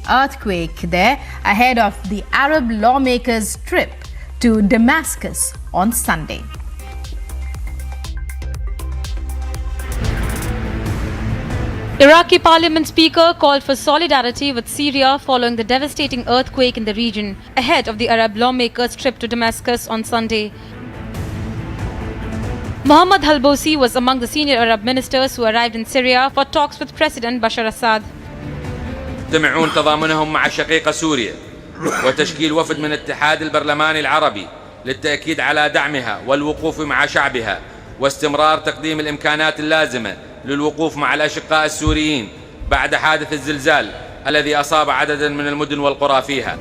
earthquake there ahead of the Arab lawmakers' trip to Damascus on Sunday. Iraqi parliament speaker called for solidarity with Syria following the devastating earthquake in the region ahead of the Arab lawmakers' trip to Damascus on Sunday. Mohammad Halbosi was among the senior Arab ministers who arrived in Syria for talks with President Bashar Assad. يجتمعون تضامنهم مع شقيقة سوريا وتشكيل وفد من الاتحاد البرلماني العربي للتأكيد على دعمها والوقوف مع شعبها واستمرار تقديم الإمكانات اللازمة للوقوف مع الأشقاء السوريين بعد حادث الزلزال الذي أصاب عددا من المدن والقرى فيها.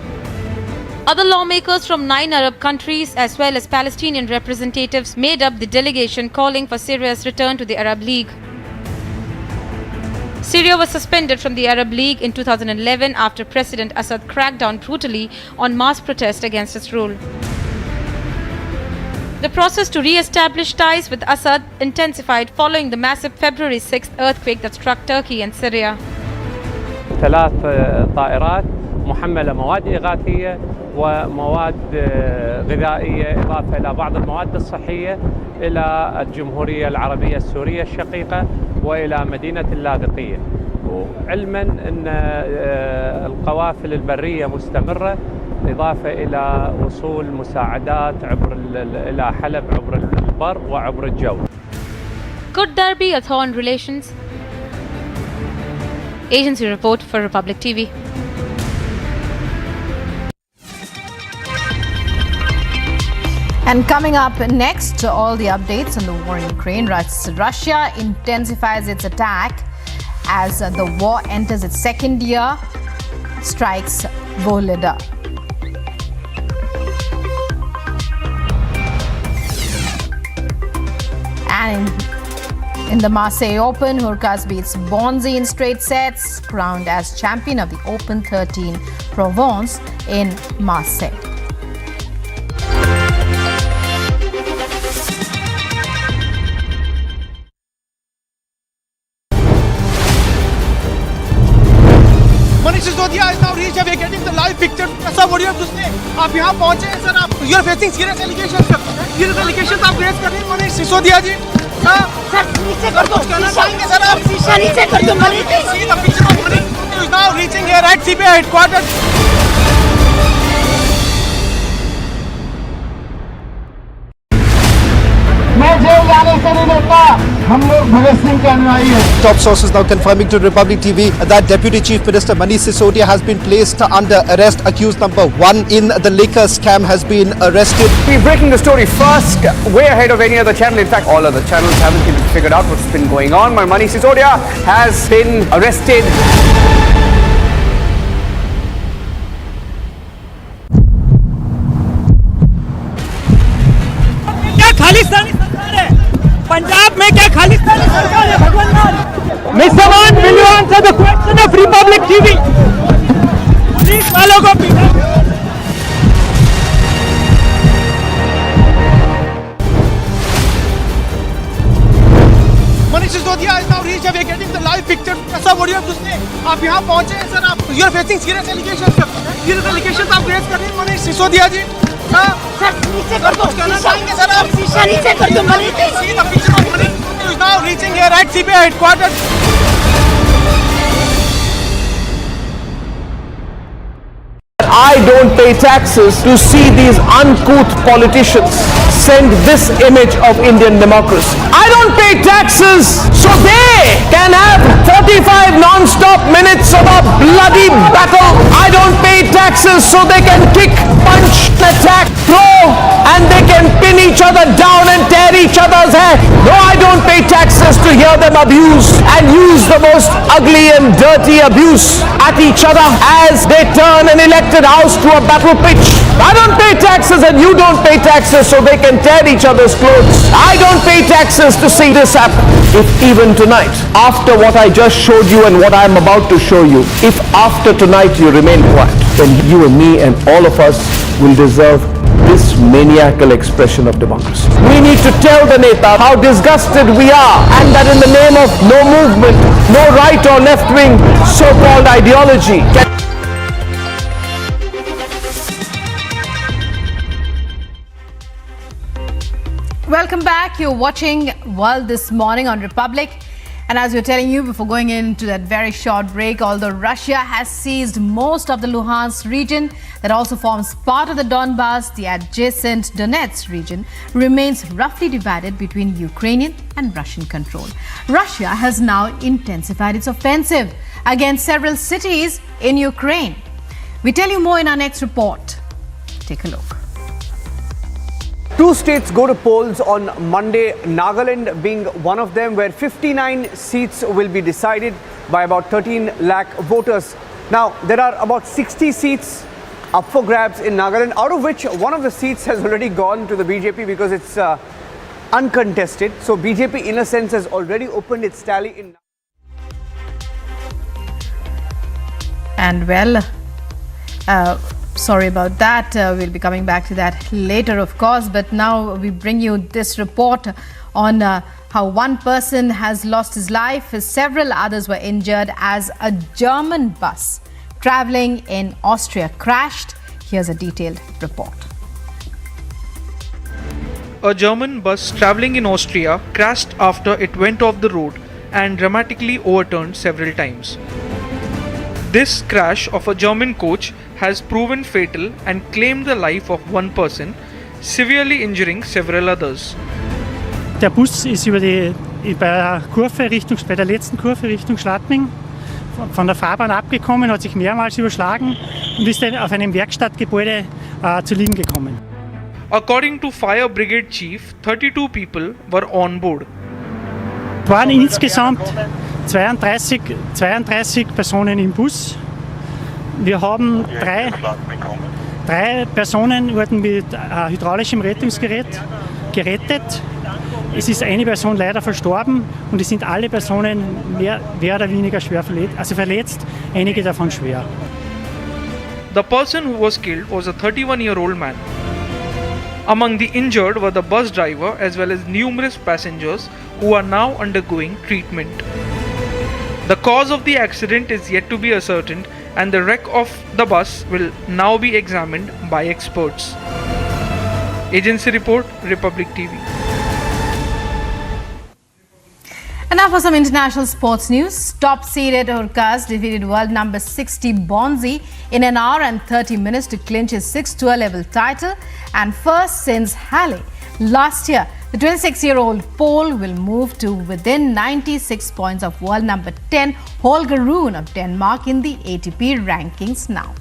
Other lawmakers from 9 Arab countries as well as Palestinian representatives made up the delegation calling for Syria's return to the Arab League. Syria was suspended from the Arab League in 2011 after President Assad cracked down brutally on mass protest against its rule. The process to re-establish ties with Assad intensified following the massive February 6th earthquake that struck Turkey and Syria. 3 طائرات محملة مواد إغاثية ومواد غذائية إضافة إلى بعض المواد الصحية إلى الجمهورية العربية السورية الشقيقة وإلى مدينة اللاذقية، وعلما أن القوافل البرية مستمرة إضافة إلى وصول مساعدات إلى حلب عبر البر وعبر الجو. Could there be a thaw in relations? Agency report for Republic TV. And coming up next, all the updates on the war in Ukraine. Russia intensifies its attack as the war enters its second year, strikes Volodya. And in the Marseille Open, Hurkacz beats Bonzi in straight sets, crowned as champion of the Open 13 Provence in Marseille. Sisodia is now reached. We are getting the live picture. Sir, what do you have to say? आप यहाँ पहुँचे हैं sir. आप you are facing serious allegations sir. Serious allegations आप face कर रहे हैं Manish Sisodia ji. Sir नीचे कर दो. सर आप नीचे कर दो Manish. See the picture of Manish is now reaching here at CBI headquarters. Top sources now confirming to Republic TV that Deputy Chief Minister Manish Sisodia has been placed under arrest. Accused number 1 in the liquor scam has been arrested. We're breaking the story first, way ahead of any other channel. In fact, all other channels haven't even figured out what's been going on. Manish Sisodia has been arrested. Punjab में क्या खालिस्तानी सरकार है भगवान? Mr. 1 will you answer the question of Republic TV? Police वालों को पीटा. Manish Sisodia is now reached. We are getting the live picture. Sir, what do you have to say? आप यहाँ पहुँचे हैं सर. आप you are facing serious allegations sir. Serious allegations आप face कर रहे हैं मनीष सिसोदिया जी. सर नीचे कर दो. सर आप नीचे कर दो Manish. See the picture of Manish is now reaching here at CBI headquarters. I don't pay taxes to see these uncouth politicians send this image of Indian democracy. I don't pay taxes so they can have 45 non-stop minutes of a bloody battle. I don't pay taxes so they can kick, punch, attack, throw, and they can pin each other down and tear each other's hair. No, I don't pay taxes to hear them abuse and use the most ugly and dirty abuse at each other as they turn an elected house to a battle pitch. I don't pay taxes and you don't pay taxes so they can tear each other's clothes. I don't pay taxes to see this happen. If even tonight, after what I just showed you and what I'm about to show you, if after tonight you remain quiet, then you and me and all of us will deserve this maniacal expression of democracy. We need to tell the Neta how disgusted we are and that in the name of no movement, no right or left wing so-called ideology. Welcome back. You're watching World This Morning on Republic. And as we were telling you before going into that very short break, although Russia has seized most of the Luhansk region that also forms part of the Donbas, the adjacent Donetsk region remains roughly divided between Ukrainian and Russian control. Russia has now intensified its offensive against several cities in Ukraine. We tell you more in our next report. Take a look. Two states go to polls on Monday, Nagaland being one of them, where 59 seats will be decided by about 13 lakh voters. Now, there are about 60 seats up for grabs in Nagaland, out of which one of the seats has already gone to the BJP because it's uncontested. So BJP, in a sense, has already opened its tally in. And well, sorry about that. We'll be coming back to that later, of course. But now we bring you this report on how one person has lost his life. Several others were injured as a German bus traveling in Austria crashed. Here's a detailed report. A German bus traveling in Austria crashed after it went off the road and dramatically overturned several times. This crash of a German coach has proven fatal and claimed the life of one person, severely injuring several others. Der Bus ist bei der letzten Kurve Richtung Schladming von der Fahrbahn abgekommen, hat sich mehrmals überschlagen und ist dann auf einem Werkstattgebäude zu liegen gekommen. According to Fire Brigade Chief, 32 people were on board. Es waren insgesamt 32 Personen im Bus. Wir haben drei Personen wurden mit hydraulischem Rettungsgerät gerettet. Es ist eine Person leider verstorben und es sind alle Personen mehr oder weniger schwer verletzt, einige davon schwer. The person who was killed was a 31-year-old man. Among the injured were the bus driver as well as numerous passengers who are now undergoing treatment. The cause of the accident is yet to be ascertained and the wreck of the bus will now be examined by experts. Agency report, Republic TV. And now for some international sports news. Top-seeded Hurkacz defeated world number 60 Bonzi in an hour and 30 minutes to clinch his 6th tour level title and first since Halle. Last year, the 26-year-old Pole will move to within 96 points of world number 10 Holger Rune of Denmark in the ATP rankings now.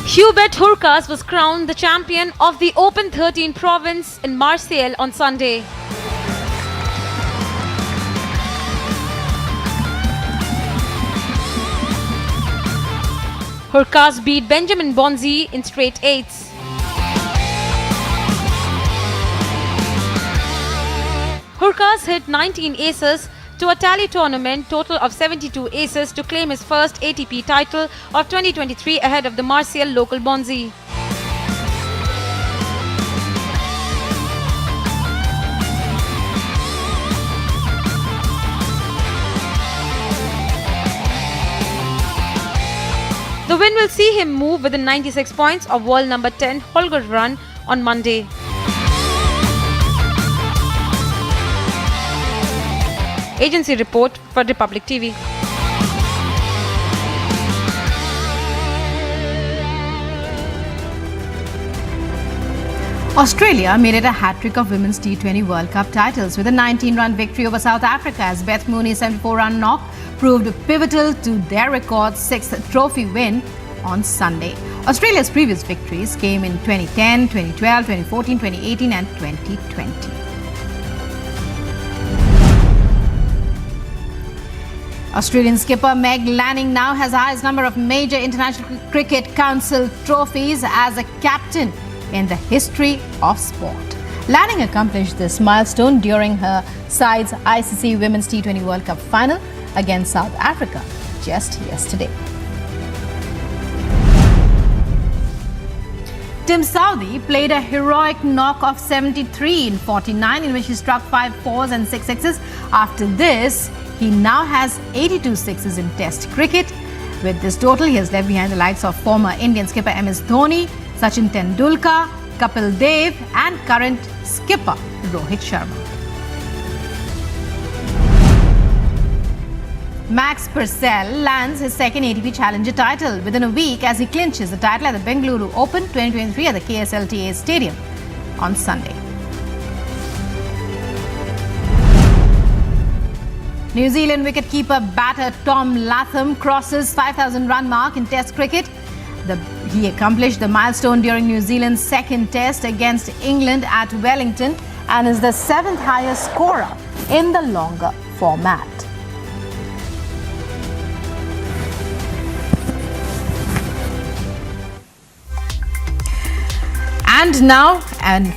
Hubert Hurkacz was crowned the champion of the Open 13 province in Marseille on Sunday. Hurkacz beat Benjamin Bonzi in straight eights. Hurkacz hit 19 aces to a tally tournament total of 72 aces to claim his first ATP title of 2023 ahead of the Marseille local Bonzi. The win will see him move within 96 points of world number 10 Holger Rune on Monday. Agency report for Republic TV. Australia made it a hat-trick of Women's T20 World Cup titles with a 19-run victory over South Africa as Beth Mooney's 74-run knock proved pivotal to their record 6th trophy win on Sunday. Australia's previous victories came in 2010, 2012, 2014, 2018 and 2020. Australian skipper Meg Lanning now has the highest number of major International Cricket Council trophies as a captain in the history of sport. Lanning accomplished this milestone during her side's ICC Women's T20 World Cup final against South Africa just yesterday. Tim Southee played a heroic knock of 73 in 49 in which he struck 5 fours and 6 sixes. After this, he now has 82 sixes in Test cricket With this total, he has left behind the likes of former Indian skipper MS Dhoni, Sachin Tendulkar, Kapil Dev and current skipper Rohit Sharma. Max Purcell lands his second ATP Challenger title within a week as he clinches the title at the Bengaluru Open 2023 at the KSLTA Stadium on Sunday. New Zealand wicketkeeper batter Tom Latham crosses 5,000 run mark in Test cricket. He accomplished the milestone during New Zealand's second Test against England at Wellington and is the 7th highest scorer in the longer format. And now,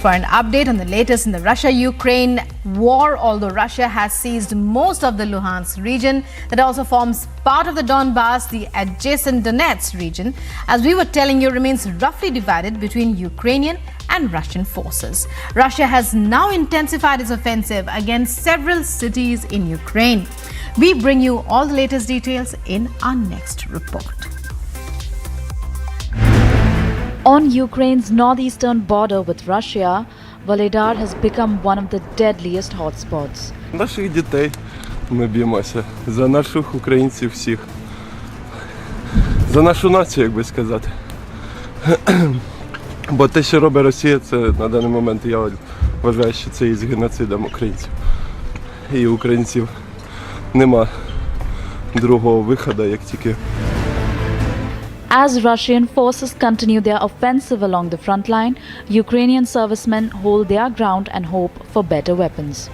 for an update on the latest in the Russia-Ukraine war, although Russia has seized most of the Luhansk region, that also forms part of the Donbass, the adjacent Donetsk region, as we were telling you, remains roughly divided between Ukrainian and Russian forces. Russia has now intensified its offensive against several cities in Ukraine. We bring you all the latest details in our next report. On Ukraine's northeastern border with Russia, Volodar has become one of the deadliest hotspots. Наших дітей ми б'ємося, за наших українців всіх, за нашу націю, як би сказати. Бо те, що робить Росія, це на даний момент, я вважаю, що це є геноцидом українців. І українців нема другого виходу, як тільки. As Russian forces continue their offensive along the front line, Ukrainian servicemen hold their ground and hope for better weapons.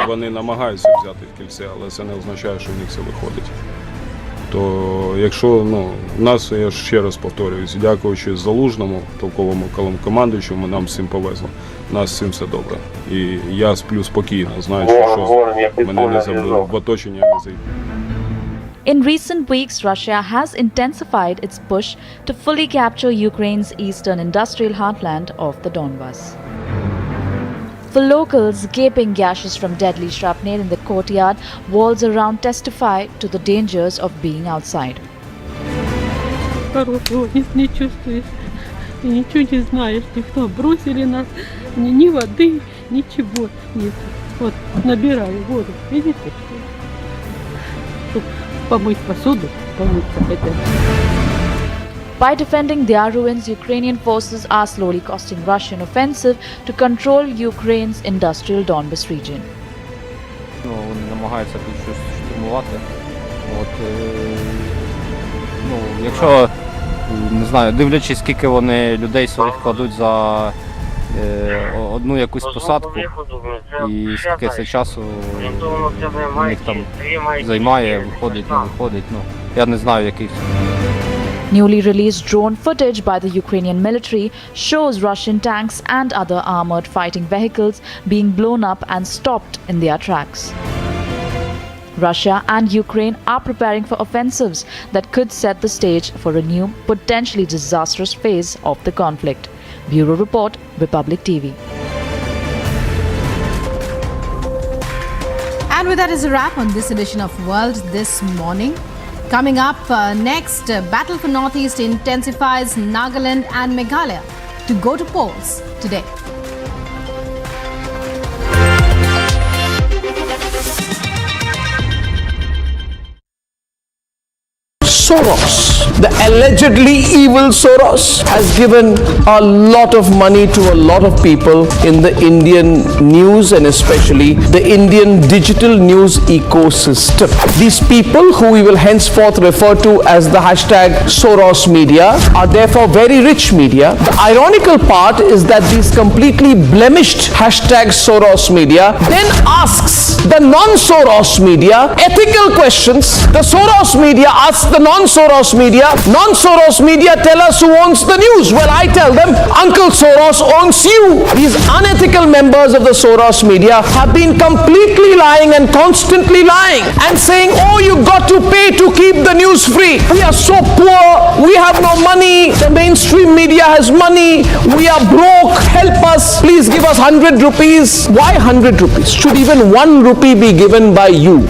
Вони намагаються взяти в кільце, але це не означає, що в них все виходить. То якщо, нас, я ще раз повторююсь, дякуючи Залужному, толковому командуючому, нам всім повезло. Нас з цим все добре. І я сплю спокійно, знаючи, що мене не забили, в оточенні не зайдуть. In recent weeks, Russia has intensified its push to fully capture Ukraine's eastern industrial heartland of the Donbass. For locals, gaping gashes from deadly shrapnel in the courtyard walls around testify to the dangers of being outside. Хорошего не чувствуешь, и ничего не знаешь, никто бросили нас, ни воды, ничего нет. Вот, набираю воду, видите? Помыть посуду, помыться хотя бы. By defending their ruins, Ukrainian forces are slowly costing Russian offensive to control Ukraine's industrial Donbas region. Вони намагаються тут щось штурмувати. Якщо, не знаю, дивлячись, скільки вони людей своїх кладуть за одну якусь посадку і скільки це часу у них там займає, виходить, не виходить, я не знаю, який. Newly released drone footage by the Ukrainian military shows Russian tanks and other armored fighting vehicles being blown up and stopped in their tracks. Russia and Ukraine are preparing for offensives that could set the stage for a new, potentially disastrous phase of the conflict. Bureau Report, Republic TV. And with that is a wrap on this edition of World This Morning. Coming up next, battle for Northeast intensifies Nagaland and Meghalaya to go to polls today. Soros, the allegedly evil Soros, has given a lot of money to a lot of people in the Indian news and especially the Indian digital news ecosystem. These people, who we will henceforth refer to as the hashtag Soros media, are therefore very rich media. The ironical part is that these completely blemished hashtag Soros media then asks the non-Soros media ethical questions. The Soros media asks the non-Soros media tell us who owns the news. Well, I tell them, Uncle Soros owns you. These unethical members of the Soros media have been completely lying and constantly lying and saying, oh, you got to pay to keep the news free. We are so poor, we have no money, the mainstream media has money, we are broke, help us, please give us 100 rupees. Why 100 rupees? Should even 1 rupee be given by you?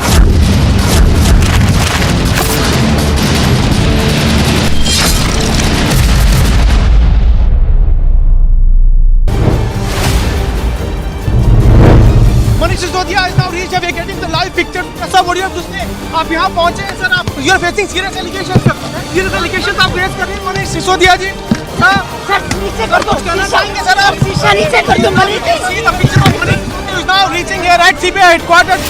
Sisodia has now reached. We are getting the live picture. Sir, what do you have to say? आप यहाँ पहुँचे हैं sir. You are facing serious allegations sir. Serious allegations आप raise कर रहे हैं Manish Sisodia ji. Sir नीचे कर दो. कहना चाहेंगे सर आप? शीशा नीचे कर दो Manish. See the picture of Manish Sisodia is now reaching here at CBI headquarters.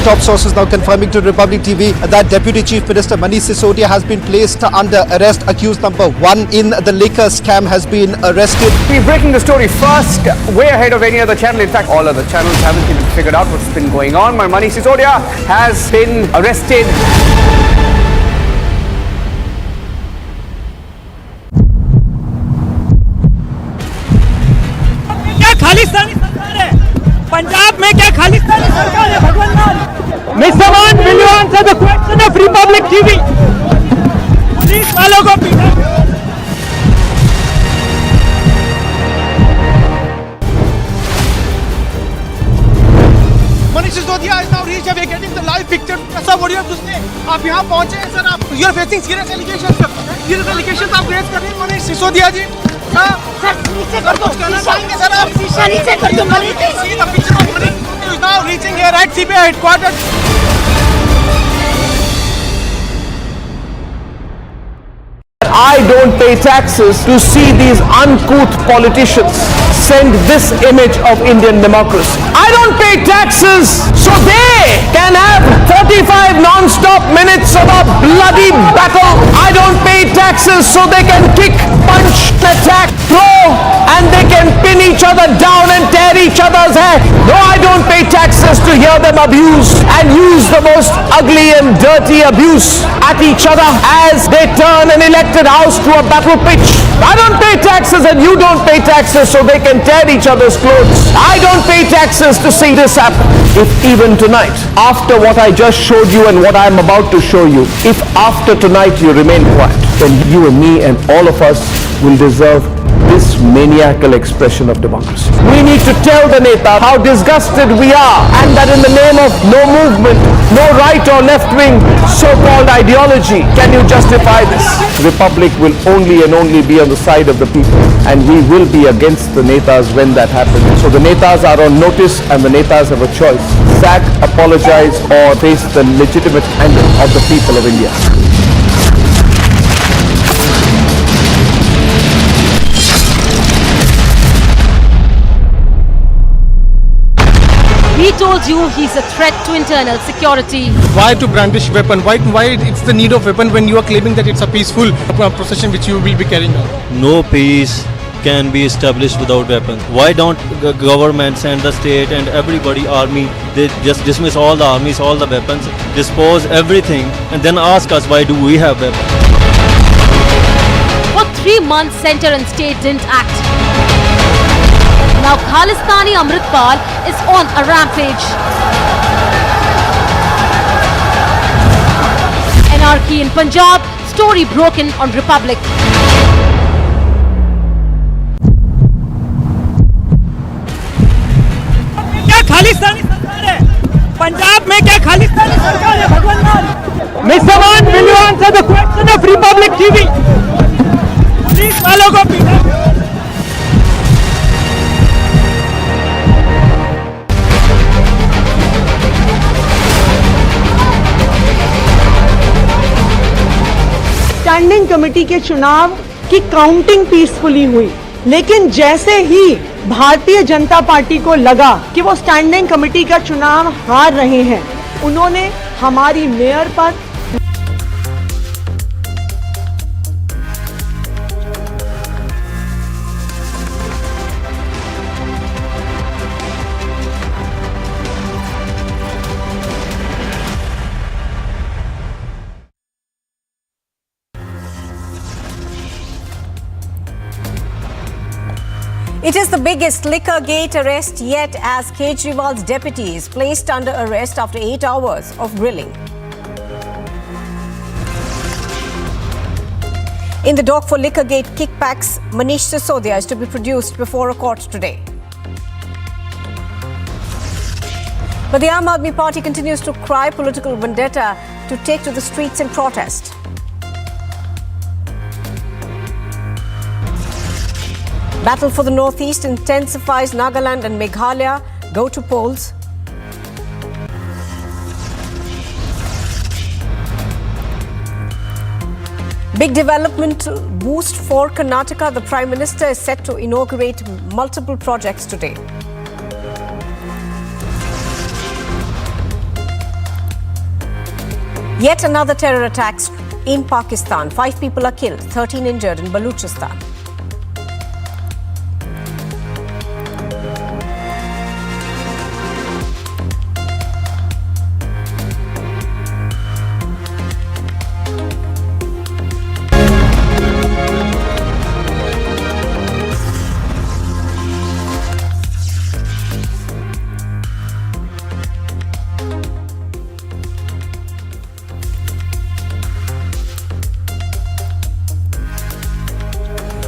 Top sources now confirming to Republic TV that Deputy Chief Minister Manish Sisodia has been placed under arrest. Accused number 1 in the liquor scam has been arrested. We're breaking the story first, way ahead of any other channel. In fact, all other channels haven't even figured out what's been going on. Manish Sisodia has been arrested. क्या खालिस्तानी सरकार है? पंजाब में क्या खालिस्तानी सरकार है? भगवान लाल. Mr. Man, will you answer the question of Republic TV? Police वालों को पीटा. Manish Sisodia has now reached. We are getting the live picture. Sir, what do you have to say? आप यहाँ पहुँचे हैं sir. You are facing serious allegations sir. Serious allegations आप raise कर रहे हैं मनीष सिसोदिया जी. सर नीचे कर दो. कहना चाहेंगे सर आप? शीशा नीचे कर दो Manish. See the picture of Manish Sisodia is now reaching here at CBI headquarters. I don't pay taxes to see these uncouth politicians send this image of Indian democracy. I don't pay taxes so they can have 45 non-stop minutes of a bloody battle. I don't pay taxes so they can kick, punch, attack, throw, and they can pin each other down and tear each other's hair. No, I don't pay taxes to hear them abuse and use the most ugly and dirty abuse at each other as they turn an elected house to a battle pitch. I don't pay taxes and you don't pay taxes so they can tear each other's clothes. I don't pay taxes to see this happen. If even tonight, after what I just showed you and what I'm about to show you, if after tonight you remain quiet, then you and me and all of us will deserve this maniacal expression of democracy. We need to tell the Neta how disgusted we are and that in the name of no movement, no right or left wing so-called ideology can you justify this. Republic will only and only be on the side of the people and we will be against the Netas when that happens. So the Netas are on notice and the Netas have a choice. Sack, apologize or face the legitimate anger of the people of India. He told you he's a threat to internal security. Why to brandish weapon? Why it's the need of weapon when you are claiming that it's a peaceful procession which you will be carrying out? No peace can be established without weapons. Why don't the government send the state and everybody army, they just dismiss all the armies, all the weapons, dispose everything and then ask us why do we have weapons? For 3 months, center and state didn't act. Now Khalistani Amritpal is on a rampage. Anarchy in Punjab, story broken on Republic. क्या खालिस्तानी सरकार है? पंजाब में क्या खालिस्तानी सरकार है? भगवान लाल. Mr. Man, will you answer the question of Republic TV? Police वालों को पीटा. स्टैंडिंग कमेटी के चुनाव की काउंटिंग पीसफुली हुई, लेकिन जैसे ही भारतीय जनता पार्टी को लगा कि वो स्टैंडिंग कमेटी का चुनाव हार रहे हैं, उन्होंने हमारी मेयर पर It is the biggest liquor gate arrest yet as Kejriwal's deputy is placed under arrest after 8 hours of grilling. In the dock for liquor gate kickbacks, Manish Sisodia is to be produced before a court today. But the Aam Aadmi Party continues to cry political vendetta to take to the streets in protest. Battle for the Northeast intensifies. Nagaland and Meghalaya go to polls. Big development boost for Karnataka. The Prime Minister is set to inaugurate multiple projects today. Yet another terror attack in Pakistan. 5 people are killed, 13 injured in Balochistan.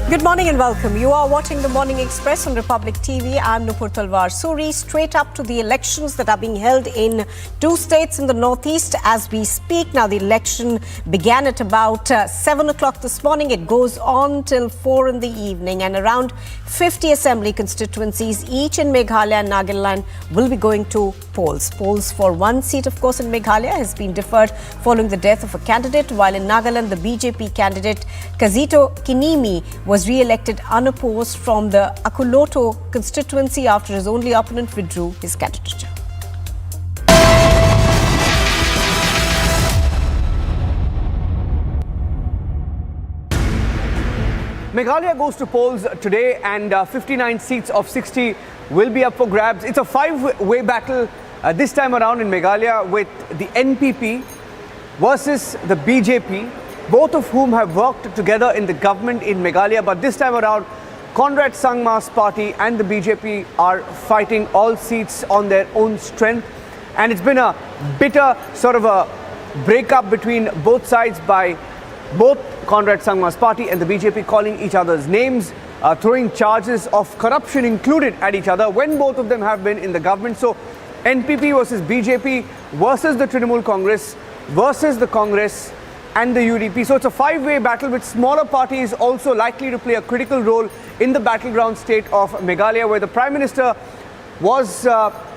Good morning and welcome. You are watching the Morning Express on Republic TV. I'm Nupur Talwar Suri. Straight up to the elections that are being held in 2 states in the Northeast as we speak. Now, the election began at about 7 o'clock this morning. It goes on till 4 in the evening, and around 50 assembly constituencies, each in Meghalaya and Nagaland, will be going to polls. Polls for 1 seat, of course, in Meghalaya has been deferred following the death of a candidate, while in Nagaland, the BJP candidate Kazito Kinimi was re-elected unopposed from the Akuloto constituency after his only opponent withdrew his candidature. Meghalaya goes to polls today, and 59 seats of 60 will be up for grabs. It's a 5-way battle this time around in Meghalaya, with the NPP versus the BJP, both of whom have worked together in the government in Meghalaya. But this time around, Conrad Sangma's party and the BJP are fighting all seats on their own strength. And it's been a bitter sort of a breakup between both sides, by both Conrad Sangma's party and the BJP calling each other's names, throwing charges of corruption included at each other when both of them have been in the government. So NPP versus BJP versus the Trinamool Congress versus the Congress and the UDP. So it's a 5-way battle, with smaller parties also likely to play a critical role in the battleground state of Meghalaya, where the Prime Minister was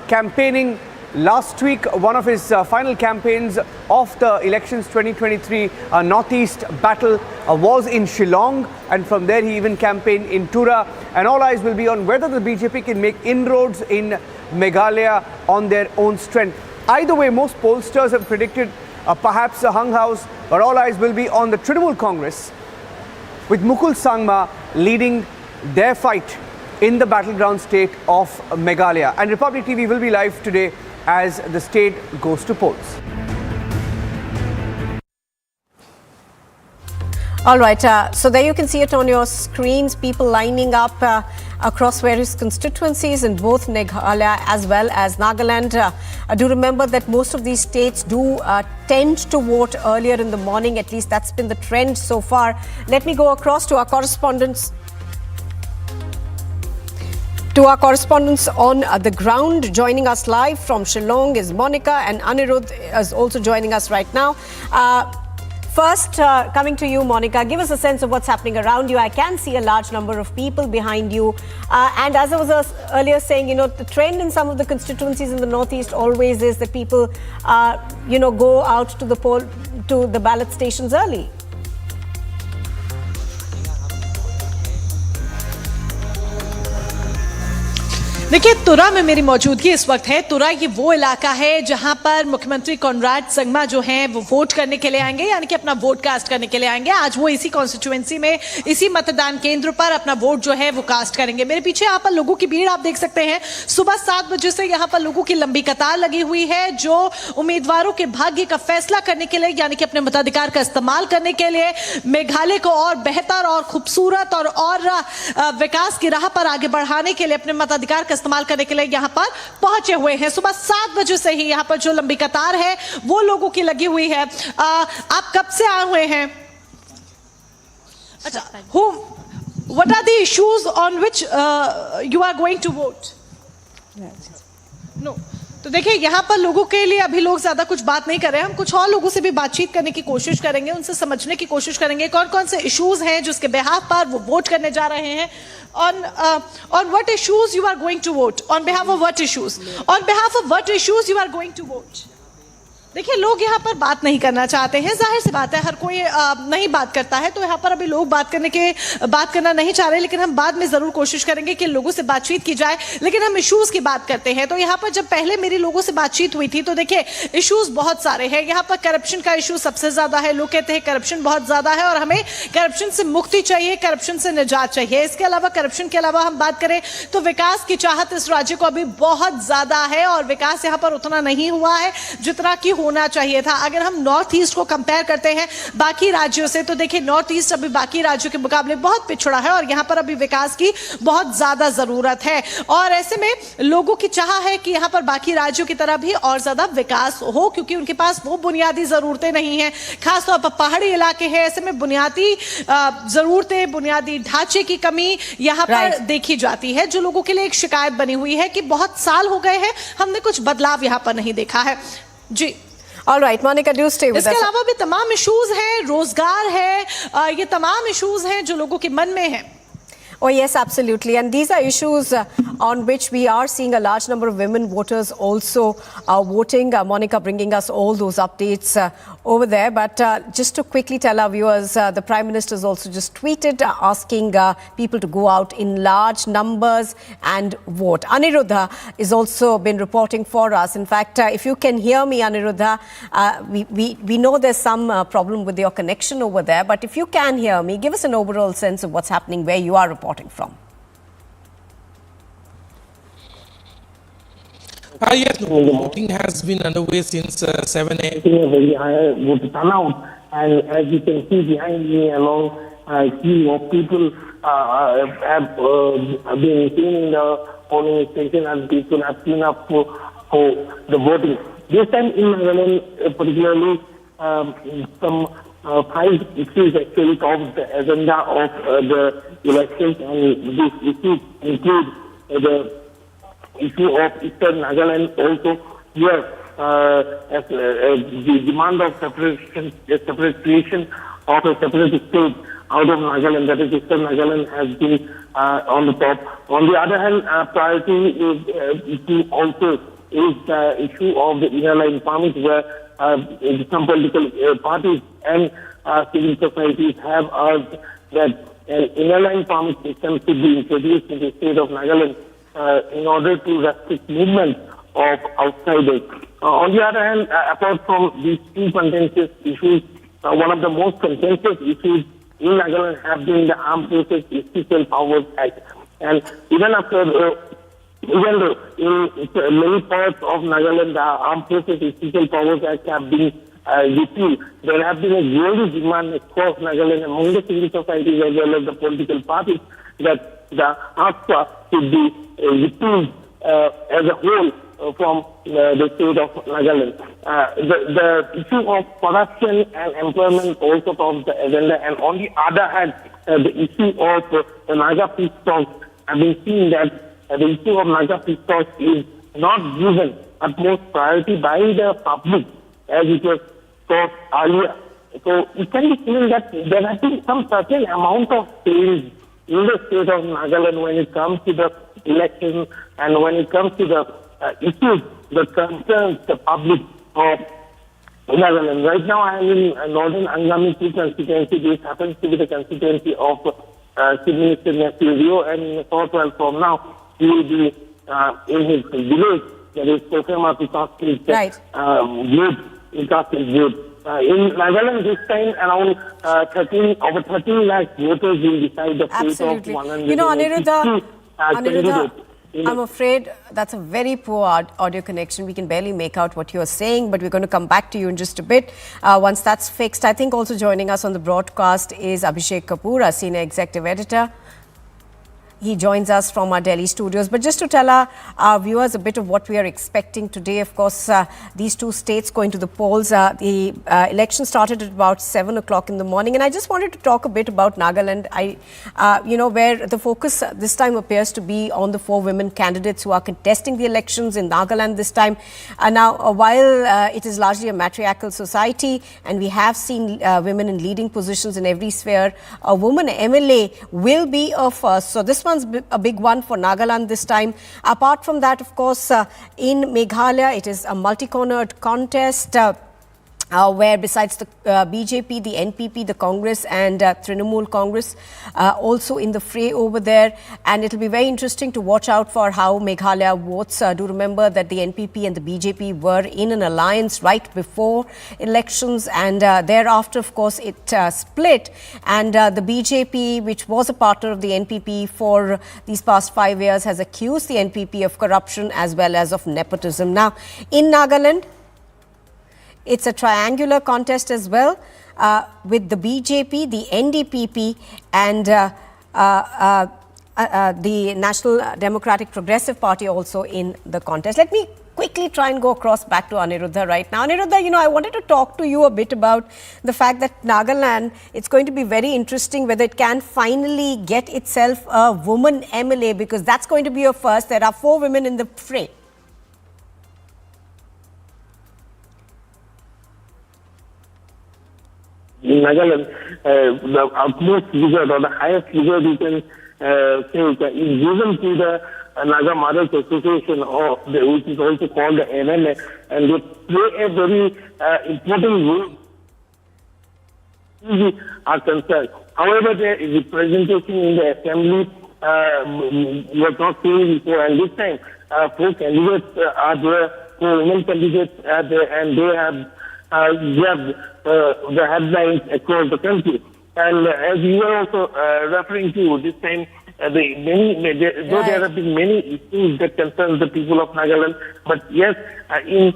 campaigning last week. One of his final campaigns of the elections 2023 Northeast battle was in Shillong, and from there he even campaigned in Tripura. And all eyes will be on whether the BJP can make inroads in Meghalaya on their own strength. Either way, most pollsters have predicted perhaps a hung house, but all eyes will be on the Trinamool Congress, with Mukul Sangma leading their fight in the battleground state of Meghalaya. And Republic TV will be live today as the state goes to polls. All right, so there you can see it on your screens, people lining up across various constituencies in both Meghalaya as well as Nagaland. Do remember that most of these states do tend to vote earlier in the morning. At least that's been the trend so far. Let me go across to our correspondents. On the ground. Joining us live from Shillong is Monica, and Anirudh is also joining us right now. First, coming to you, Monica, give us a sense of what's happening around you. I can see a large number of people behind you. And as I was earlier saying, the trend in some of the constituencies in the Northeast always is that people, go out to the ballot stations early. देखिए, तुरा में मेरी मौजूदगी इस वक्त है। तुरा ये वो इलाका है जहां पर मुख्यमंत्री कॉनराड संगमा जो हैं वो वोट करने के लिए आएंगे, यानी कि अपना वोट कास्ट करने के लिए आएंगे। आज वो इसी कॉन्स्टिट्यूएंसी में, इसी मतदान केंद्र पर अपना वोट जो है वो कास्ट करेंगे। मेरे पीछे यहाँ पर लोगों की भीड़ आप देख सकते हैं। सुबह 7 बजे से यहाँ पर लोगों की लंबी कतार लगी हुई है, जो उम्मीदवारों के भाग्य का फैसला करने के लिए, यानी कि अपने मताधिकार का इस्तेमाल करने के लिए, मेघालय को और बेहतर और खूबसूरत और विकास की राह पर आगे बढ़ाने के लिए अपने मताधिकार का इस्तेमाल करने के लिए यहां पर पहुंचे हुए हैं। सुबह 7 बजे से ही यहां पर जो लंबी कतार है वो लोगों की लगी हुई है। आप कब से आए हुए हैं? अच्छा, what are the issues on which you are going to vote? No. तो देखिए यहाँ पर लोगों के लिए अभी लोग ज्यादा कुछ बात नहीं कर रहे हैं, हम कुछ और लोगों से भी बातचीत करने की कोशिश करेंगे, उनसे समझने की कोशिश करेंगे कौन कौन से इश्यूज हैं जिसके बिहाफ पर वो वोट करने जा रहे हैं, on what issues you are going to vote, on behalf of what issues you are going to vote. देखिए लोग यहाँ पर बात नहीं करना चाहते हैं, जाहिर सी बात है, हर कोई नहीं बात करता है, तो यहाँ पर अभी लोग बात करना नहीं चाह रहे, लेकिन हम बाद में जरूर कोशिश करेंगे कि लोगों से बातचीत की जाए। लेकिन हम इश्यूज की बात करते हैं, तो यहाँ पर जब पहले मेरी लोगों से बातचीत हुई थी तो देखिए इश्यूज बहुत सारे हैं। यहाँ पर करप्शन का इशू सबसे ज्यादा है, लोग कहते हैं करप्शन बहुत ज्यादा है और हमें करप्शन से मुक्ति चाहिए, करप्शन से निजात चाहिए। इसके अलावा करप्शन के अलावा हम बात करें तो विकास की चाहत इस राज्य को अभी बहुत ज्यादा है और विकास यहाँ पर उतना नहीं हुआ है जितना कि होना चाहिए था। अगर हम नॉर्थ ईस्ट को कंपेयर करते हैं बाकी राज्यों से, तो देखिए नॉर्थ ईस्ट अभी बाकी राज्यों के मुकाबले बहुत पिछड़ा है और यहाँ पर अभी विकास की बहुत ज्यादा जरूरत है। और ऐसे में लोगों की चाह है कि यहाँ पर बाकी राज्यों की तरह भी और ज्यादा विकास हो, क्योंकि उनके पास वो बुनियादी जरूरतें नहीं है, खासतौर पर पहाड़ी इलाके हैं। ऐसे में बुनियादी जरूरतें, बुनियादी ढांचे की कमी यहाँ पर देखी जाती है, जो लोगों के लिए एक शिकायत बनी हुई है कि बहुत साल हो गए हैं, हमने कुछ बदलाव यहाँ पर नहीं देखा है। जी All right, Monica, do stay with us. इसके अलावा भी तमाम इश्यूज हैं, रोजगार है, ये तमाम इश्यूज हैं जो लोगों के मन में है। Oh yes, absolutely. And these are issues on which we are seeing a large number of women voters also voting. Monica bringing us all those updates over there. But just to quickly tell our viewers, the Prime Minister has also just tweeted asking people to go out in large numbers and vote. Aniruddha is also been reporting for us. In fact, if you can hear me, Aniruddha, we know there's some problem with your connection over there. But if you can hear me, give us an overall sense of what's happening where you are reporting from. Yes, the voting has been underway since 7 a.m. A very high vote turnout, and as you can see behind me, along queue of people have been seen in the polling station, and people have seen up for the voting. This time in Nagaland, particularly, some 5 issues actually topped the agenda of the elections, and these issues include the issue of Eastern Nagaland also. Here, as the demand of separate creation of a separate state out of Nagaland, that is Eastern Nagaland, has been on the top. On the other hand, priority issue also is the issue of the inner line farming, where some political parties and civil societies have urged that an inner line farming system should be introduced in the state of Nagaland in order to restrict movement of outsiders. On the other hand, apart from these two contentious issues, one of the most contentious issues in Nagaland have been the Armed Forces Special Powers Act. And even after even though in many parts of Nagaland, the Armed Forces Special Powers Act have been repealed, there have been a growing demand across Nagaland among the civil societies as well as the political parties that the AFPA should be repealed as a whole from the state of Nagaland. The issue of corruption and employment also tops the agenda, and on the other hand, the issue of the Naga peace talks have been seen that the issue of Naga peace talks is not given utmost priority by the public as it was thought earlier. So it can be seen that there has been some certain amount of change in the state of Nagaland when it comes to the election and when it comes to the issues that concerns the public of Nagaland. Right now I am in Northern Angami constituency. This happens to be the constituency of Chief Minister Rio, and in a short while from now he will be in his village, that is Kokema to cast his vote. In Nagaland this time around 13 lakh voters will decide the fate of 100. You know, Aniruddha, I'm afraid that's a very poor audio connection. We can barely make out what you're saying, but we're going to come back to you in just a bit. Once that's fixed, I think also joining us on the broadcast is Abhishek Kapoor, our Senior Executive Editor. He joins us from our Delhi studios. But just to tell our viewers a bit of what we are expecting today, of course, these two states going to the polls. The election started at about 7 o'clock in the morning. And I just wanted to talk a bit about Nagaland, where the focus this time appears to be on the 4 women candidates who are contesting the elections in Nagaland this time. Now, while it is largely a matriarchal society and we have seen women in leading positions in every sphere, a woman MLA will be a first. So this one's a big one for Nagaland this time. Apart from that, of course, in Meghalaya, it is a multi-cornered contest. Where besides the BJP, the NPP, the Congress and Trinamool Congress also in the fray over there. And it'll be very interesting to watch out for how Meghalaya votes. Do remember that the NPP and the BJP were in an alliance right before elections, and thereafter, of course, it split. And the BJP, which was a partner of the NPP for these past 5 years, has accused the NPP of corruption as well as of nepotism. Now, in Nagaland, it's a triangular contest as well, with the BJP, the NDPP and the National Democratic Progressive Party also in the contest. Let me quickly try and go across back to Aniruddha right now. Aniruddha, I wanted to talk to you a bit about the fact that Nagaland, it's going to be very interesting whether it can finally get itself a woman MLA, because that's going to be a first. There are 4 women in the fray. In Nagaland, the utmost figure or the highest figure we can say is given to the Naga Mothers Association, which is also called the NMA, and they play a very important role are concerned. However, the representation in the assembly was not seen before, and this time 4 candidates are there, 4 women candidates are there, and they have grabbed the headlines across the country. And as you were also referring to, this time, though there have been many issues that concern the people of Nagaland, but yes, in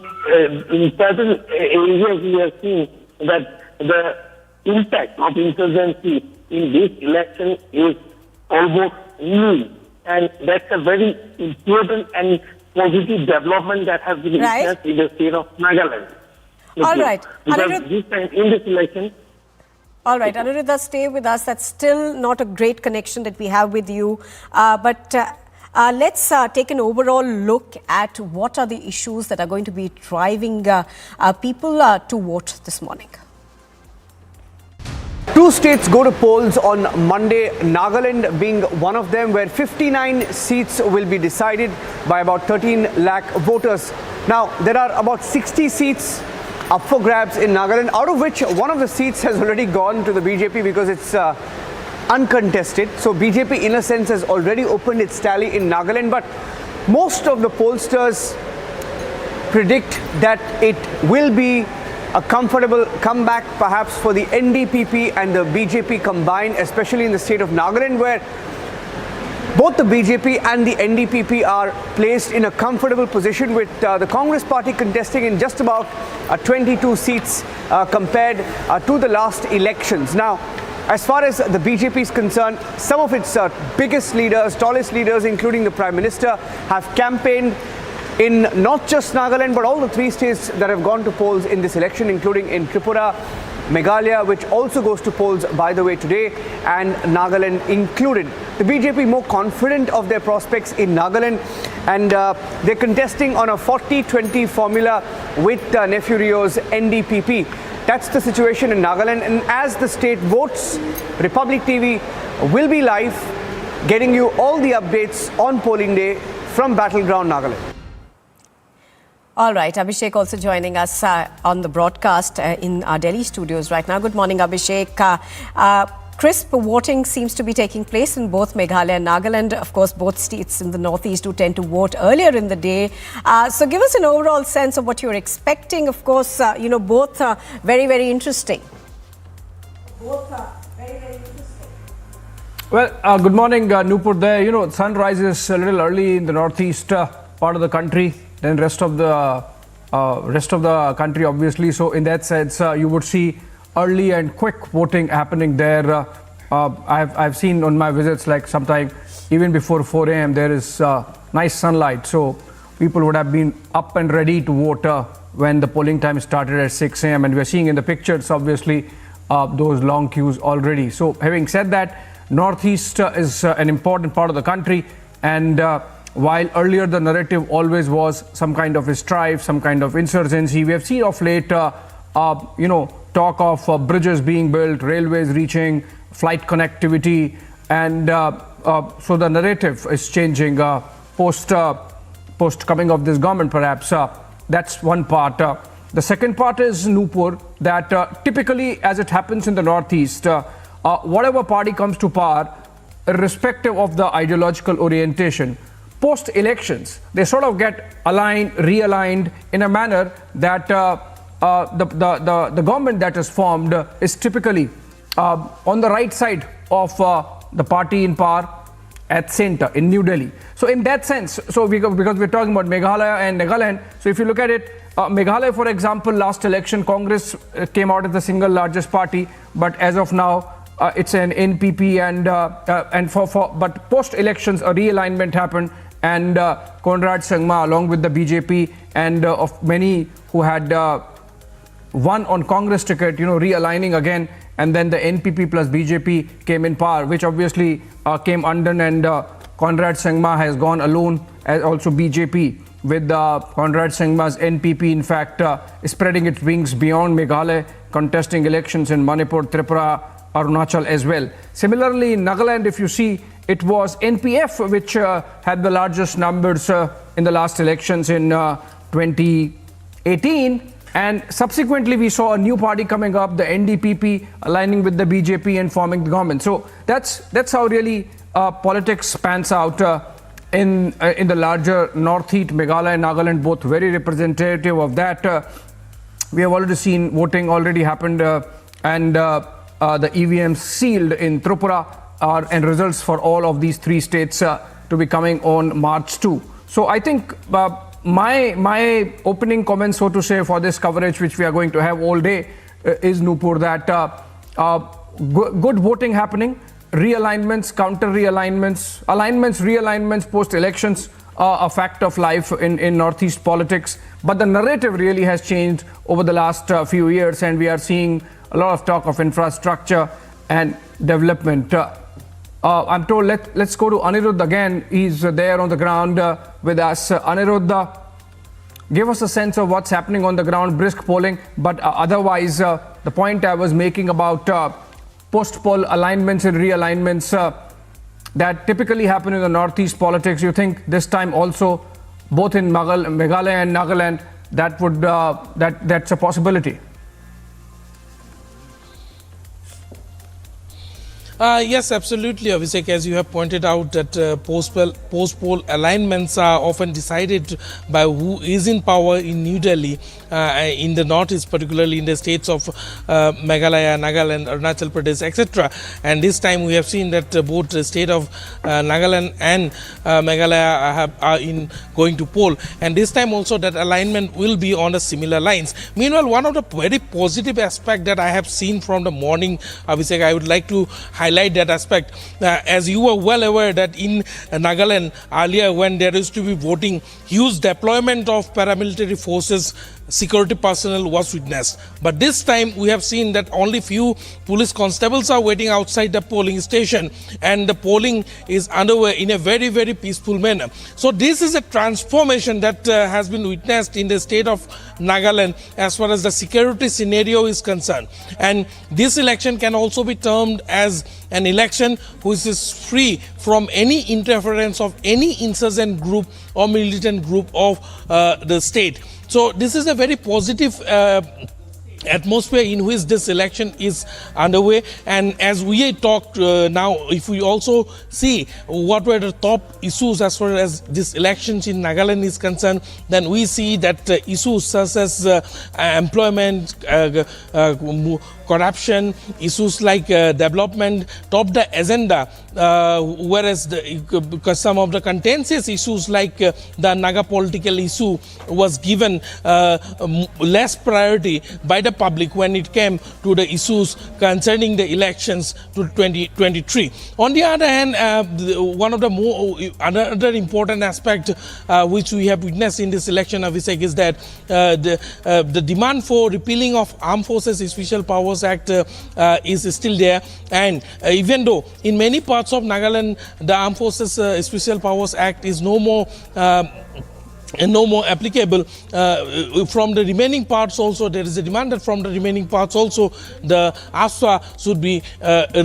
certain areas we have seen that the impact of insurgency in this election is almost nil. And that's a very important and positive development that has been witnessed in the state of Nagaland. All right. Because this time in this election. All right, Aniruddha, stay with us. That's still not a great connection that we have with you. But let's take an overall look at what are the issues that are going to be driving people to vote this morning. 2 states go to polls on Monday, Nagaland being one of them, where 59 seats will be decided by about 13 lakh voters. Now, there are about 60 seats up for grabs in Nagaland, out of which one of the seats has already gone to the BJP because it's uncontested. So BJP, in a sense, has already opened its tally in Nagaland. But most of the pollsters predict that it will be a comfortable comeback perhaps for the NDPP and the BJP combined, especially in the state of Nagaland, where both the BJP and the NDPP are placed in a comfortable position, with the Congress party contesting in just about 22 seats compared to the last elections. Now, as far as the BJP is concerned, some of its biggest leaders, tallest leaders, including the Prime Minister, have campaigned in not just Nagaland, but all the 3 states that have gone to polls in this election, including in Tripura, Meghalaya, which also goes to polls, by the way, today, and Nagaland included. The BJP more confident of their prospects in Nagaland, and they're contesting on a 40-20 formula with Nephew Rio's NDPP. That's the situation in Nagaland, and as the state votes, Republic TV will be live, getting you all the updates on polling day from Battleground Nagaland. All right, Abhishek also joining us on the broadcast in our Delhi studios right now. Good morning, Abhishek. Crisp voting seems to be taking place in both Meghalaya and Nagaland. Of course, both states in the northeast do tend to vote earlier in the day. So give us an overall sense of what you're expecting. Of course, both very, very interesting. Both are very, very interesting. Well, good morning, Nupur. There, sun rises a little early in the northeast part of the country. Then rest of the country, obviously. So in that sense, you would see early and quick voting happening there. I've seen on my visits, like sometime even before 4 a.m. there is nice sunlight. So people would have been up and ready to vote when the polling time started at 6 a.m. And we're seeing in the pictures, obviously, those long queues already. So having said that, Northeast is an important part of the country. And while earlier the narrative always was some kind of a strife, some kind of insurgency, we have seen of late, talk of bridges being built, railways reaching, flight connectivity. And so the narrative is changing post coming of this government, perhaps. That's one part. The second part is, Nupur, that typically, as it happens in the Northeast, whatever party comes to power, irrespective of the ideological orientation, post-elections, they sort of get realigned in a manner that the government that is formed is typically on the right side of the party in power at center in New Delhi. So in that sense, because we're talking about Meghalaya and Nagaland, so if you look at it, Meghalaya, for example, last election, Congress came out as the single largest party, but as of now, it's an NPP, but post-elections, a realignment happened, and Conrad Sangma, along with the BJP and of many who had won on Congress ticket, realigning again, and then the NPP plus BJP came in power, which obviously came undone, and Conrad Sangma has gone alone, as also BJP, with Conrad Sangma's NPP, in fact, spreading its wings beyond Meghalaya, contesting elections in Manipur, Tripura, Arunachal as well. Similarly, in Nagaland, if you see, it was NPF which had the largest numbers in the last elections in 2018. And subsequently, we saw a new party coming up, the NDPP, aligning with the BJP and forming the government. So that's how really politics pans out in the larger Northeast, Meghalaya and Nagaland, both very representative of that. We have already seen voting already happened, and the EVMs sealed in Tripura, and results for all of these three states to be coming on March 2. So I think my opening comments, so to say, for this coverage, which we are going to have all day, is, Nupur, that good voting happening, realignments, counter realignments, alignments, realignments, post-elections, a fact of life in Northeast politics. But the narrative really has changed over the last few years, and we are seeing a lot of talk of infrastructure and development. I'm told let's go to Anirudh again. He's there on the ground with us. Anirudh, give us a sense of what's happening on the ground, brisk polling, but otherwise the point I was making about post-poll alignments and realignments that typically happen in the Northeast politics, you think this time also, both in Meghalaya and Nagaland, that's a possibility? Yes, absolutely, Abhishek. As you have pointed out, that post-poll alignments are often decided by who is in power in New Delhi, in the northeast, particularly in the states of Meghalaya, Nagaland, Arunachal Pradesh, etc. And this time we have seen that both the state of Nagaland and Meghalaya are going to poll. And this time also that alignment will be on a similar lines. Meanwhile, one of the very positive aspects that I have seen from the morning, Abhishek, I would like to highlight that aspect. As you are well aware that in Nagaland earlier, when there used to be voting, huge deployment of paramilitary forces, security personnel was witnessed. But this time we have seen that only few police constables are waiting outside the polling station, and the polling is underway in a very, very peaceful manner. So this is a transformation that has been witnessed in the state of Nagaland as far as the security scenario is concerned. And this election can also be termed as an election which is free from any interference of any insurgent group or militant group of the state. So this is a very positive atmosphere in which this election is underway. And as we talked now, if we also see what were the top issues as far as this elections in Nagaland is concerned, then we see that issues such as employment, corruption, issues like development top the agenda, whereas because some of the contentious issues like the Naga political issue was given less priority by the public when it came to the issues concerning the elections to 2023. On the other hand, one of the another important aspect which we have witnessed in this election, Abhishek, is that the demand for repealing of Armed Forces Special Powers Act is still there, and even though in many parts of Nagaland the Armed Forces Special Powers Act is no more applicable, from the remaining parts also there is a demand that from the remaining parts also the AFSA should be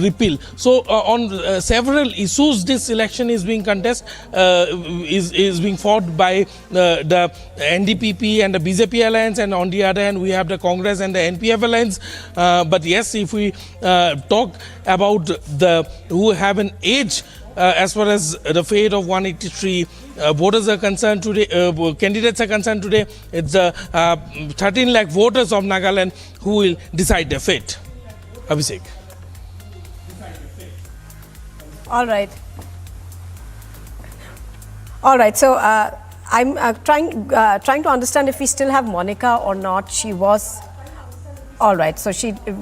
repealed. So on several issues this election is being contested, is being fought by the NDPP and the BJP alliance, and on the other hand we have the Congress and the NPF alliance. But yes, if we talk about the who have an age as far as the fate of 183 voters are concerned today, candidates are concerned today, it's 13 lakh voters of Nagaland who will decide their fate. Abhishek. All right. All right. So I'm trying to understand if we still have Monica or not. She was. All right, so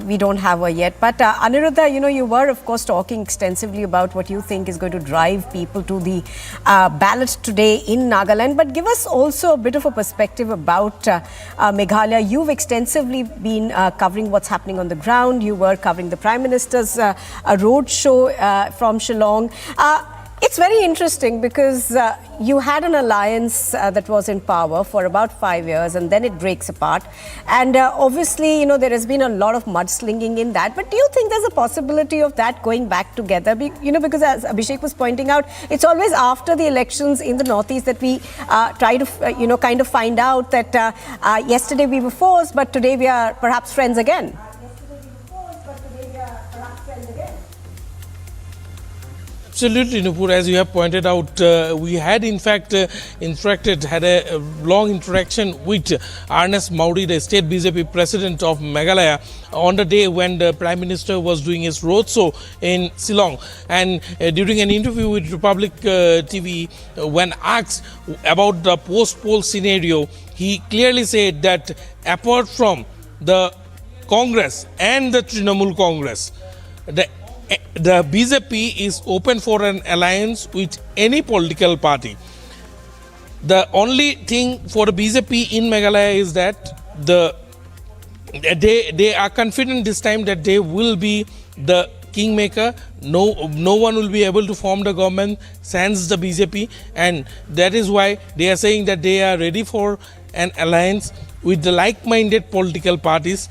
we don't have her yet. But Aniruddha, you were of course talking extensively about what you think is going to drive people to the ballot today in Nagaland. But give us also a bit of a perspective about Meghalaya. You've extensively been covering what's happening on the ground. You were covering the Prime Minister's road show from Shillong. It's very interesting because you had an alliance that was in power for about 5 years and then it breaks apart. And obviously, there has been a lot of mudslinging in that. But do you think there's a possibility of that going back together? Because as Abhishek was pointing out, it's always after the elections in the Northeast that we try to, kind of find out that yesterday we were foes, but today we are perhaps friends again. Absolutely, Nupur. As you have pointed out, we had in fact had a long interaction with Ernest Mauri, the state BJP president of Meghalaya, on the day when the Prime Minister was doing his roadshow in Shillong. And during an interview with Republic TV, when asked about the post-poll scenario, he clearly said that apart from the Congress and the Trinamool Congress, the BJP is open for an alliance with any political party. The only thing for the BJP in Meghalaya is that they are confident this time that they will be the kingmaker. No one will be able to form the government sans the BJP, and that is why they are saying that they are ready for an alliance with the like-minded political parties.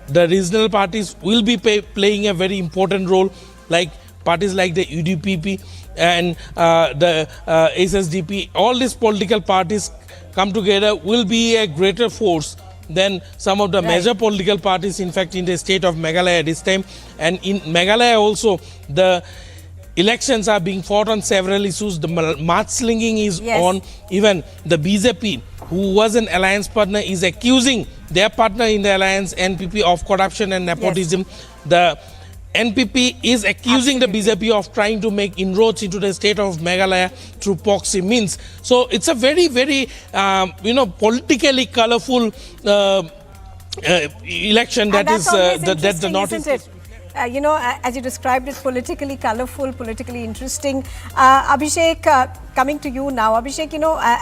The regional parties will be playing a very important role, like parties like the UDPP and the SSDP. All these political parties come together will be a greater force than some of the major political parties, in fact, in the state of Meghalaya this time. And in Meghalaya also, the elections are being fought on several issues. The mudslinging is on. Even the BJP, who was an alliance partner, is accusing their partner in the alliance, NPP, of corruption and nepotism. The NPP is accusing the BJP of trying to make inroads into the state of Meghalaya through proxy means. So it's a very, very, politically colorful election that is that the Northeast. As you described it, politically colorful, politically interesting. Abhishek, coming to you now. Abhishek,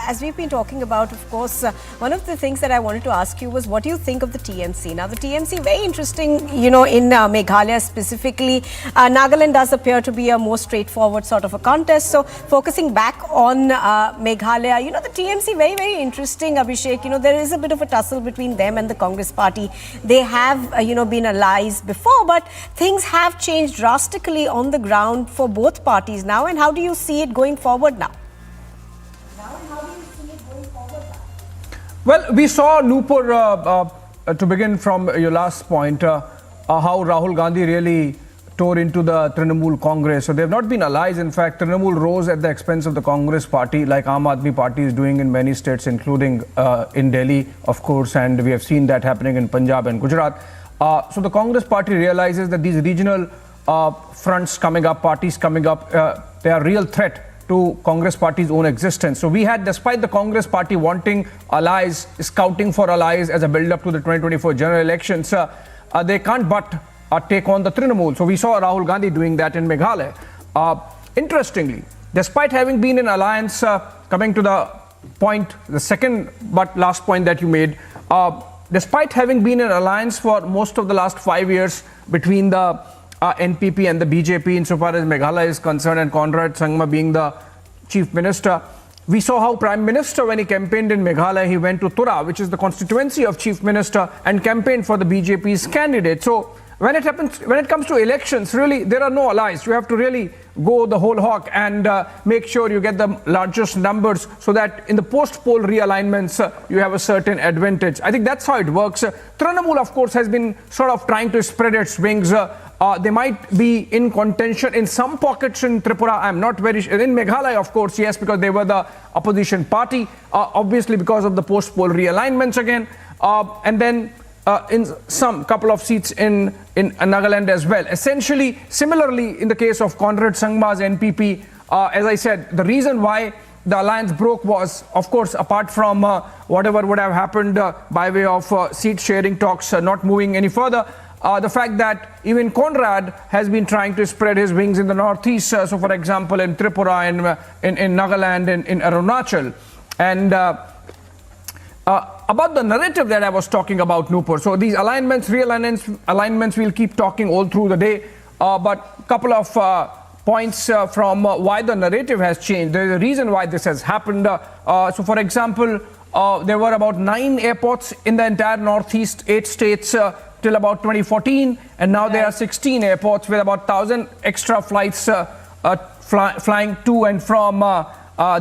as we've been talking about, of course, one of the things that I wanted to ask you was what do you think of the TMC? Now, the TMC, very interesting, in Meghalaya specifically. Nagaland does appear to be a more straightforward sort of a contest. So, focusing back on Meghalaya, the TMC, very, very interesting, Abhishek. There is a bit of a tussle between them and the Congress party. They have, been allies before, but things have changed drastically on the ground for both parties now. And how do you see it going forward now? Well, we saw, Nupur, to begin from your last point, how Rahul Gandhi really tore into the Trinamool Congress. So they have not been allies. In fact, Trinamool rose at the expense of the Congress party, like Aam Aadmi Party is doing in many states, including in Delhi, of course, and we have seen that happening in Punjab and Gujarat. So the Congress party realizes that these regional fronts coming up, parties coming up, they are a real threat to Congress party's own existence. So we had, despite the Congress party wanting allies, scouting for allies as a build-up to the 2024 general elections, they can't but take on the Trinamool. So we saw Rahul Gandhi doing that in Meghalaya. Interestingly, despite having been in alliance, coming to the point, the second but last point that you made, despite having been in alliance for most of the last 5 years between the NPP and the BJP insofar as Meghalaya is concerned, and Conrad Sangma being the chief minister, we saw how Prime Minister, when he campaigned in Meghalaya, he went to Tura, which is the constituency of chief minister, and campaigned for the BJP's candidate. So when it comes to elections, really there are no allies. You have to really go the whole hog and make sure you get the largest numbers so that in the post-poll realignments you have a certain advantage. I think that's how it works. Trinamool, of course, has been sort of trying to spread its wings. They might be in contention in some pockets in Tripura. I'm not very sure. In Meghalaya, of course, yes, because they were the opposition party, obviously because of the post-poll realignments again. And then in some couple of seats in Nagaland as well. Essentially, similarly, in the case of Conrad Sangma's NPP, as I said, the reason why the alliance broke was, of course, apart from whatever would have happened by way of seat sharing talks not moving any further, the fact that even Conrad has been trying to spread his wings in the northeast. So, for example, in Tripura, in Nagaland, in Arunachal. And about the narrative that I was talking about, Nupur. So these alignments, realignments, we'll keep talking all through the day. But a couple of points from why the narrative has changed. There's a reason why this has happened. So, for example, there were about 9 airports in the entire northeast, 8 states till about 2014. And now there are 16 airports with about 1,000 extra flights flying to and from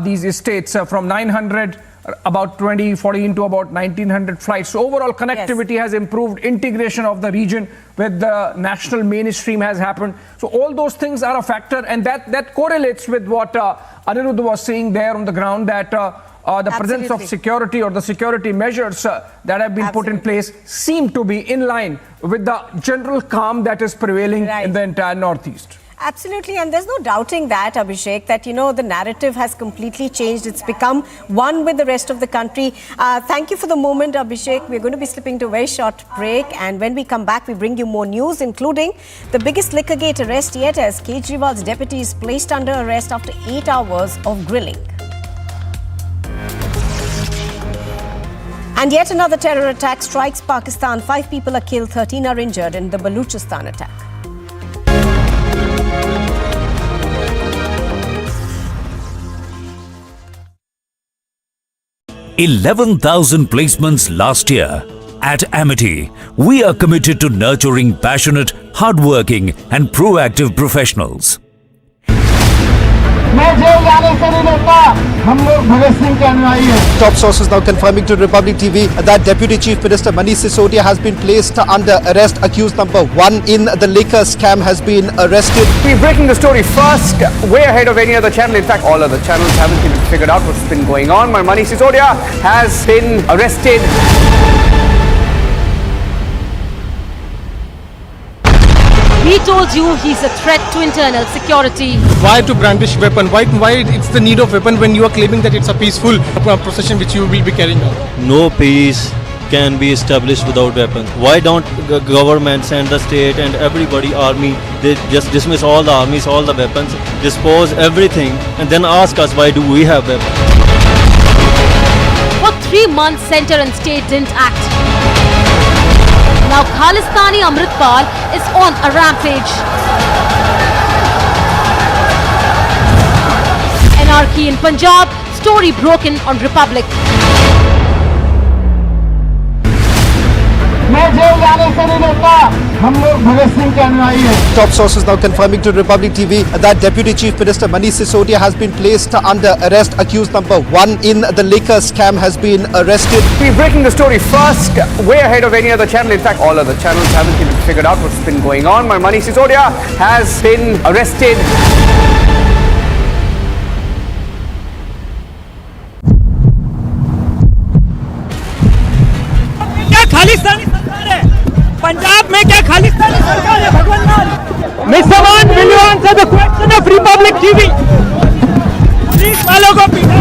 these states, from 900 about 2014 to about 1900 flights. So overall connectivity has improved, integration of the region with the national mainstream has happened. So all those things are a factor, and that correlates with what Aniruddha was saying there on the ground, that the presence of security or the security measures that have been put in place seem to be in line with the general calm that is prevailing in the entire northeast. Absolutely, and there's no doubting that, Abhishek, that, the narrative has completely changed. It's become one with the rest of the country. Thank you for the moment, Abhishek. We're going to be slipping to a very short break, and when we come back, we bring you more news, including the biggest Liquorgate arrest yet, as Kejriwal's deputy is placed under arrest after 8 hours of grilling. And yet another terror attack strikes Pakistan. 5 people are killed, 13 are injured in the Baluchistan attack. 11,000 placements last year. At Amity, we are committed to nurturing passionate, hardworking and proactive professionals. Top sources now confirming to Republic TV that Deputy Chief Minister Sisodia has been placed under arrest. Accused number 1 in the liquor scam has been arrested. We're breaking the story first, way ahead of any other channel. In fact, all other channels haven't even figured out what's been going on. Sisodia has been arrested. He told you he's a threat to internal security. Why to brandish weapon? Why it's the need of weapon when you are claiming that it's a peaceful procession which you will be carrying out? No peace can be established without weapons. Why don't government send the state and everybody, army, they just dismiss all the armies, all the weapons, dispose everything, and then ask us why do we have weapons? For 3 months, center and state didn't act. Now Khalistani Amritpal is on a rampage. Anarchy in Punjab, story broken on Republic. Top sources now confirming to Republic TV that Deputy Chief Minister Sisodia has been placed under arrest. Accused number 1 in the liquor scam has been arrested. We're breaking the story first, way ahead of any other channel. In fact, all other channels haven't even figured out what's been going on. Sisodia has been arrested. Punjab में क्या खालिस्तानी सरकार है भगवान लाल? Mr. Man, will you answer the question of Republic TV? Police वालों को पीटा।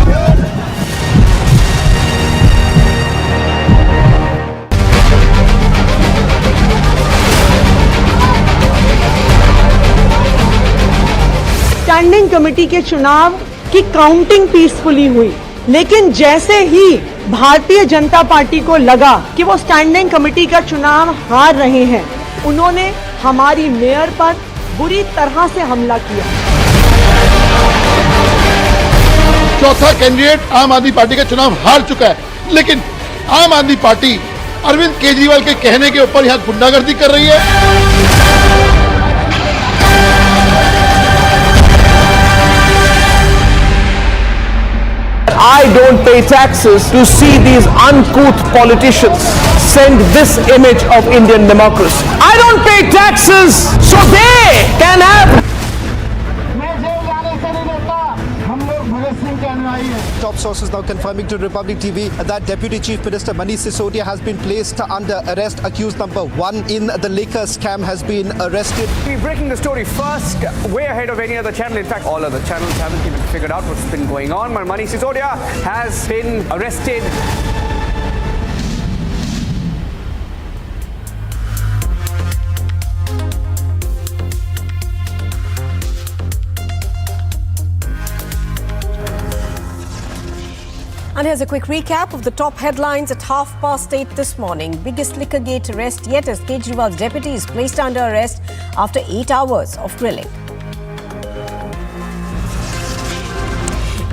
Standing committee के चुनाव की काउंटिंग पीसफुली हुई, लेकिन जैसे ही भारतीय जनता पार्टी को लगा कि वो स्टैंडिंग कमेटी का चुनाव हार रहे हैं, उन्होंने हमारी मेयर पर बुरी तरह से हमला किया। चौथा कैंडिडेट आम आदमी पार्टी का चुनाव हार चुका है, लेकिन आम आदमी पार्टी अरविंद केजरीवाल के कहने के ऊपर यहाँ गुंडागर्दी कर रही है। I don't pay taxes to see these uncouth politicians send this image of Indian democracy. I don't pay taxes so they can have. Top sources now confirming to Republic TV that Deputy Chief Minister Manish Sisodia has been placed under arrest. Accused number 1 in the liquor scam has been arrested. We're breaking the story first, way ahead of any other channel. In fact, all other channels haven't even figured out what's been going on. But Manish Sisodia has been arrested. And here's a quick recap of the top headlines at 8:30 this morning. Biggest liquor gate arrest yet as Kejriwal's deputy is placed under arrest after 8 hours of grilling.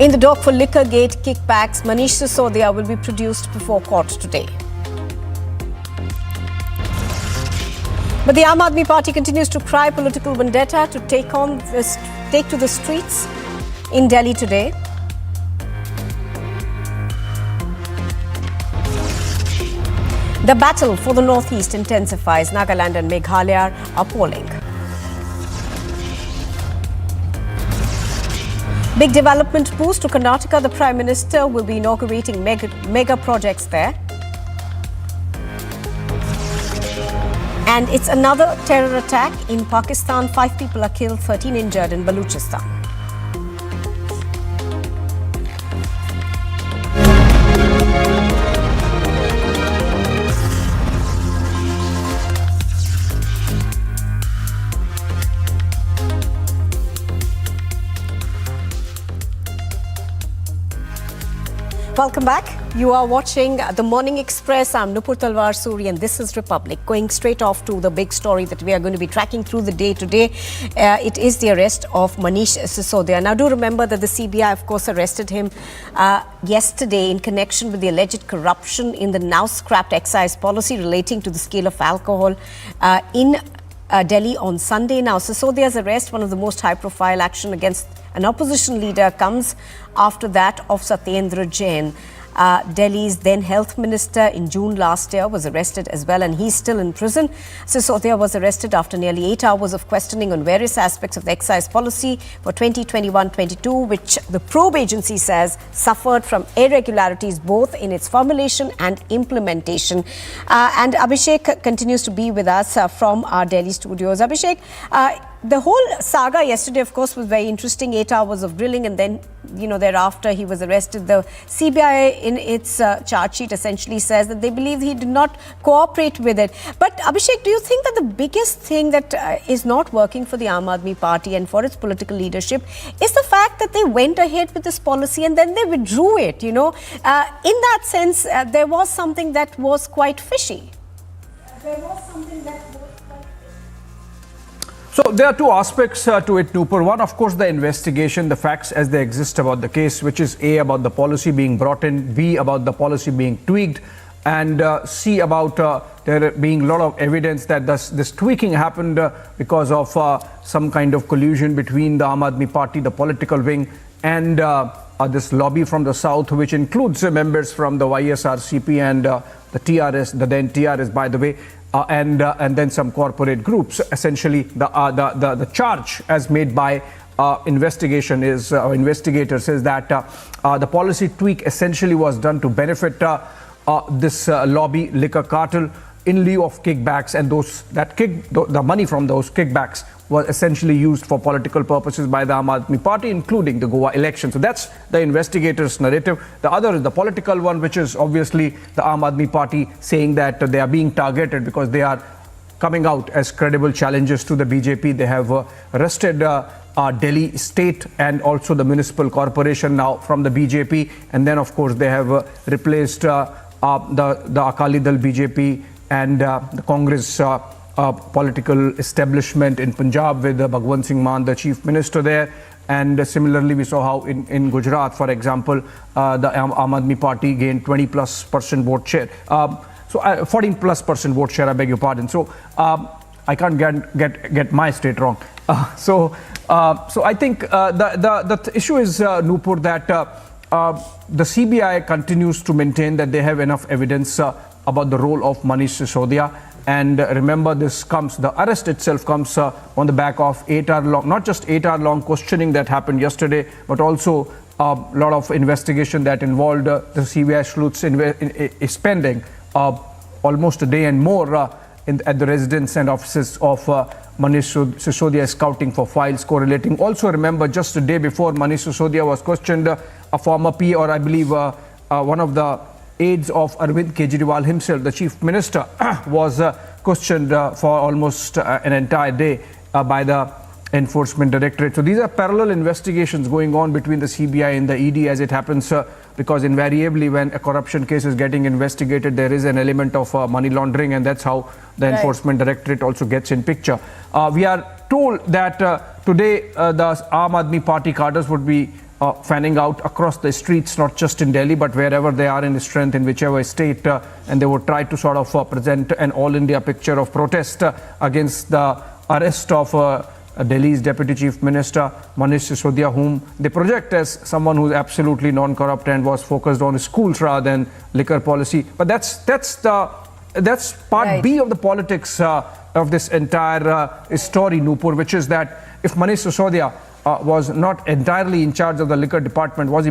In the dock for liquor gate kickbacks, Manish Sisodia will be produced before court today. But the Aam Aadmi Party continues to cry political vendetta to take to the streets in Delhi today. The battle for the northeast intensifies. Nagaland and Meghalaya are polling. Big development boost to Karnataka. The Prime Minister will be inaugurating mega projects there. And it's another terror attack in Pakistan. 5 people are killed, 13 injured in Baluchistan. Welcome back. You are watching The Morning Express. I'm Nupur Talwar Suri and this is Republic. Going straight off to the big story that we are going to be tracking through the day today. It is the arrest of Manish Sisodia. Now do remember that the CBI of course arrested him yesterday in connection with the alleged corruption in the now scrapped excise policy relating to the scale of alcohol in Delhi on Sunday. Now Sisodia's arrest, one of the most high profile action against an opposition leader, comes after that of Satyendra Jain. Delhi's then health minister in June last year was arrested as well, and he's still in prison. Sisodia was arrested after nearly 8 hours of questioning on various aspects of the excise policy for 2021-22, which the probe agency says suffered from irregularities both in its formulation and implementation. And Abhishek continues to be with us from our Delhi studios. Abhishek, the whole saga yesterday, of course, was very interesting. 8 hours of grilling, and then, thereafter he was arrested. The CBI, in its charge sheet, essentially says that they believe he did not cooperate with it. But Abhishek, do you think that the biggest thing that is not working for the Aam Aadmi Party and for its political leadership is the fact that they went ahead with this policy and then they withdrew it? In that sense, there was something that was quite fishy. So there are two aspects to it, Nupur. One, of course, the investigation, the facts as they exist about the case, which is A, about the policy being brought in, B, about the policy being tweaked, and C, about there being a lot of evidence that this tweaking happened because of some kind of collusion between the Aam Aadmi Party, the political wing, and this lobby from the south, which includes members from the YSRCP and the TRS, the then TRS, by the way. And then some corporate groups. Essentially, the charge as made by investigators is that the policy tweak essentially was done to benefit this lobby liquor cartel. in lieu of kickbacks, and the money from those kickbacks was essentially used for political purposes by the Aam Aadmi Party, including the Goa election. So that's the investigators' narrative. The other is the political one, which is obviously the Aam Aadmi Party saying that they are being targeted because they are coming out as credible challengers to the BJP. They have arrested Delhi state and also the municipal corporation now from the BJP, and then of course they have replaced the Akali Dal BJP and the Congress political establishment in Punjab with Bhagwant Singh Mann, the chief minister there. And similarly, we saw how in Gujarat, for example, the Aam Aadmi Party gained 20+% vote share. 14+% vote share, I beg your pardon. So I can't get my state wrong. So I think the issue is, Nupur, that the CBI continues to maintain that they have enough evidence about the role of Manish Sisodia. And remember, the arrest itself comes on the back of 8-hour long, not just 8-hour long questioning that happened yesterday, but also a lot of investigation that involved the CBI sleuths spending almost a day and more at the residence and offices of Manish Sisodia, scouting for files correlating. Also remember, just a day before Manish Sisodia was questioned, a former PA, or I believe one of the aides of Arvind Kejriwal himself, the chief minister, was questioned for almost an entire day by the Enforcement Directorate. So these are parallel investigations going on between the CBI and the ED, as it happens, because invariably when a corruption case is getting investigated, there is an element of money laundering, and that's how the Enforcement Directorate also gets in picture. We are told that today the Aam Aadmi Party cadres would be fanning out across the streets, not just in Delhi, but wherever they are in strength, in whichever state, and they would try to sort of present an all-India picture of protest against the arrest of Delhi's Deputy Chief Minister Manish Sisodia, whom they project as someone who's absolutely non-corrupt and was focused on schools rather than liquor policy. But that's part B of the politics of this entire story, Nupur, which is that if Manish Sisodia was not entirely in charge of the liquor department, was he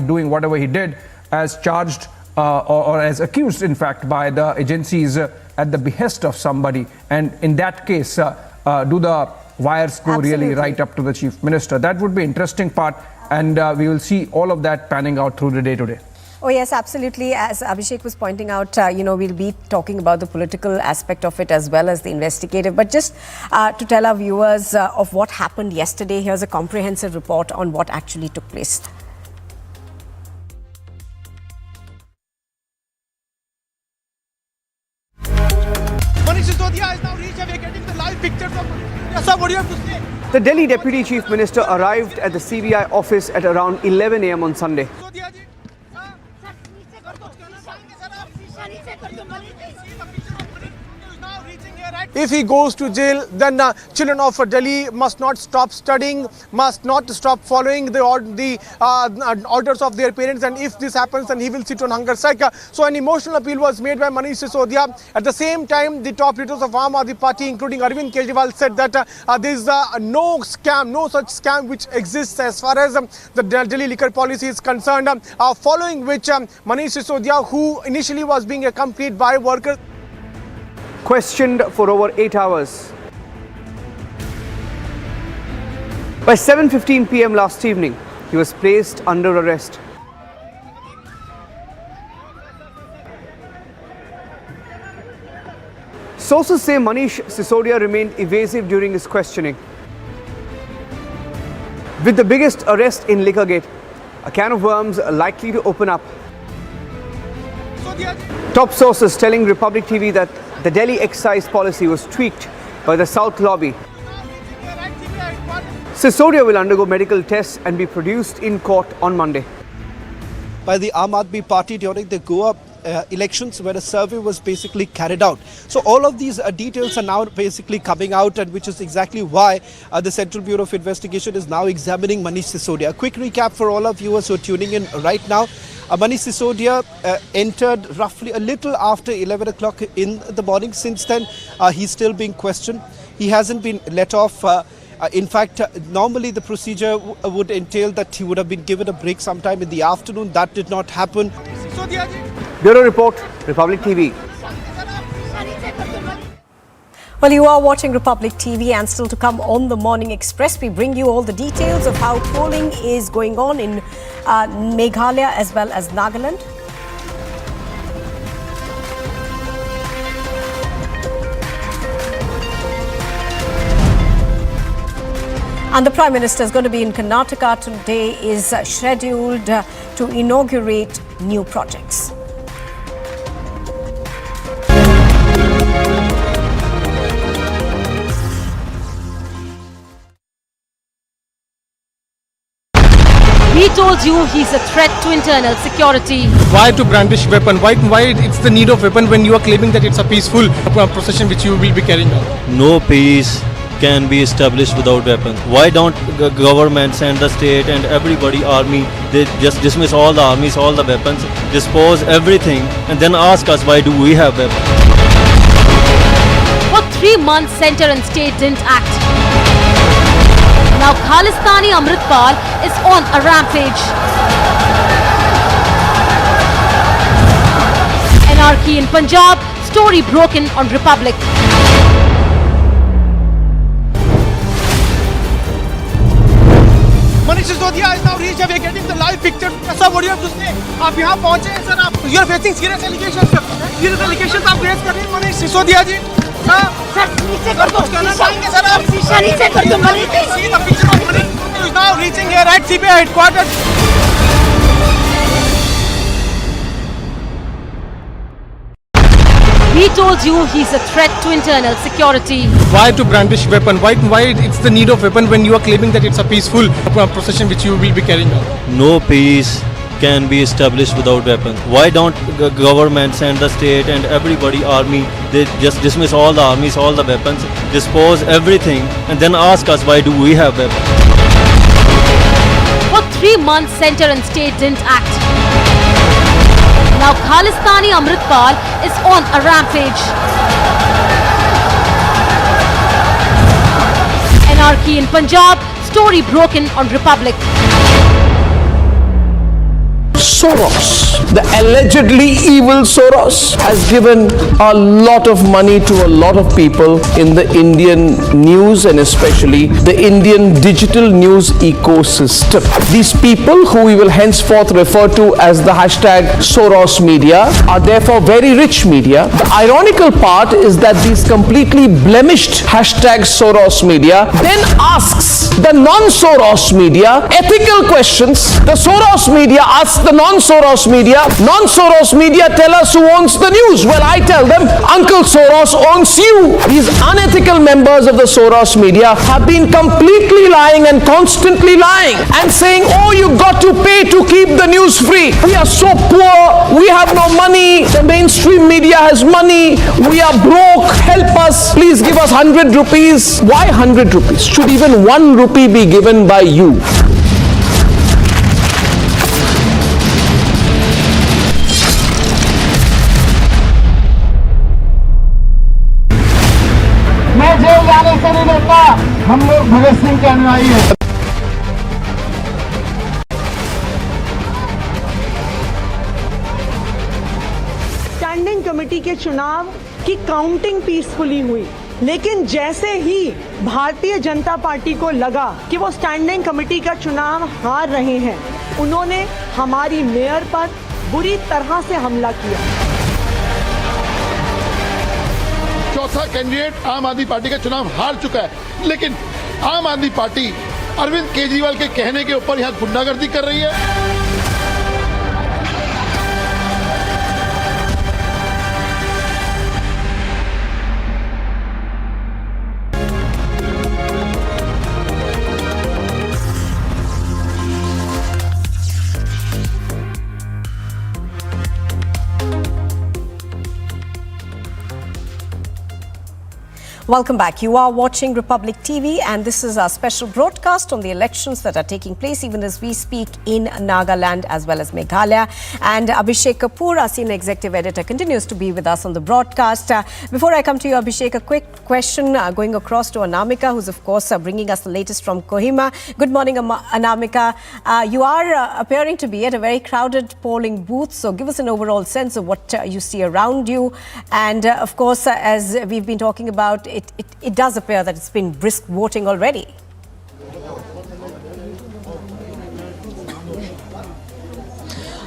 doing whatever he did as charged or as accused, in fact, by the agencies at the behest of somebody? And in that case, do the wires go really right up to the chief minister? That would be interesting part, and we will see all of that panning out through the day today. Oh yes, absolutely. As Abhishek was pointing out, we'll be talking about the political aspect of it as well as the investigative. But just to tell our viewers of what happened yesterday, here's a comprehensive report on what actually took place. Manish Sisodia is now reached, and we're getting the live pictures of Manish Sisodia. Sir, what do you have to say? The Delhi Deputy Chief Minister arrived at the CBI office at around 11 a.m. on Sunday. If he goes to jail, then children of Delhi must not stop studying, must not stop following the orders of their parents, and if this happens, then he will sit on hunger strike. So an emotional appeal was made by Manish Sisodia. At the same time, the top leaders of Aam Aadmi Party, including Arvind Kejriwal, said that there is no scam, no such scam which exists as far as the Delhi liquor policy is concerned, following which Manish Sisodia, who initially was being accompanied by workers, questioned for over 8 hours. By 7:15 p.m. last evening, he was placed under arrest. Sources say Manish Sisodia remained evasive during his questioning. With the biggest arrest in Liquorgate, a can of worms likely to open up. Top sources telling Republic TV that the Delhi excise policy was tweaked by the South lobby. Sisodia will undergo medical tests and be produced in court on Monday. By the Aam Aadmi Party during the Goa elections, where a survey was basically carried out. So all of these details are now basically coming out, and which is exactly why the Central Bureau of Investigation is now examining Manish Sisodia. A quick recap for all of viewers who are tuning in right now. Manish Sisodia entered roughly a little after 11 o'clock in the morning. Since then, he's still being questioned. He hasn't been let off. In fact, normally the procedure would entail that he would have been given a break sometime in the afternoon. That did not happen. Bureau Report, Republic TV. Well, you are watching Republic TV, and still to come on the Morning Express, we bring you all the details of how polling is going on in Meghalaya as well as Nagaland. And the Prime Minister is going to be in Karnataka today, is scheduled to inaugurate new projects. We told you he's a threat to internal security. Why to brandish weapon? Why it's the need of weapon when you are claiming that it's a peaceful procession which you will be carrying out? No peace can be established without weapons. Why don't governments and the state and everybody, army, they just dismiss all the armies, all the weapons, dispose everything, and then ask us why do we have weapons? For 3 months, centre and state didn't act. Now Khalistani Amritpal is on a rampage. Anarchy in Punjab, story broken on Republic. Sisodia is now reached. We are getting the live picture. Sir, what do you have to say? आप यहाँ पहुँचे हैं sir. आप you are facing serious allegations. Serious allegations आप face कर रहे हैं. Manish Sisodia ji. Sir नीचे कर दो. सर आप शीशा नीचे कर दो Manish. See the picture of Manish is now reaching here at CBI headquarters. We told you he's a threat to internal security. Why to brandish weapon? Why it's the need of weapon when you are claiming that it's a peaceful procession which you will be carrying out? No peace can be established without weapons. Why don't governments and the state and everybody, army, they just dismiss all the armies, all the weapons, dispose everything, and then ask us why do we have weapons? For 3 months, centre and state didn't act. Now Khalistani Amritpal is on a rampage. Anarchy in Punjab, story broken on Republic. Soros, the allegedly evil Soros, has given a lot of money to a lot of people in the Indian news and especially the Indian digital news ecosystem. These people, who we will henceforth refer to as the hashtag Soros media, are therefore very rich media. The ironical part is that these completely blemished hashtag Soros media then asks the non-Soros media ethical questions. The Soros media asks the non-Soros media tell us who owns the news. Well, I tell them, Uncle Soros owns you. These unethical members of the Soros media have been completely lying and constantly lying and saying, oh, you got to pay to keep the news free. We are so poor, we have no money, the mainstream media has money, we are broke, help us, please give us 100 rupees. Why 100 rupees? Should even 1 rupee be given by you? मैं jail जाने से नहीं डरता. हम लोग भगत सिंह के अनुयायी हैं. स्टैंडिंग कमेटी के चुनाव की काउंटिंग पीसफुली हुई, लेकिन जैसे ही भारतीय जनता पार्टी को लगा कि वो स्टैंडिंग कमेटी का चुनाव हार रहे हैं, उन्होंने हमारी मेयर पर बुरी तरह से हमला किया. चौथा कैंडिडेट आम आदमी पार्टी का चुनाव हार चुका है, लेकिन आम आदमी पार्टी अरविंद केजरीवाल के कहने के ऊपर यहां गुंडागर्दी कर रही है. Welcome back. You are watching Republic TV, and this is our special broadcast on the elections that are taking place even as we speak in Nagaland as well as Meghalaya. And Abhishek Kapoor, our senior executive editor, continues to be with us on the broadcast. Before I come to you, Abhishek, a quick question going across to Anamika, who's of course bringing us the latest from Kohima. Good morning, Anamika. You are appearing to be at a very crowded polling booth, so give us an overall sense of what you see around you. And of course, as we've been talking about, it does appear that it's been brisk voting already.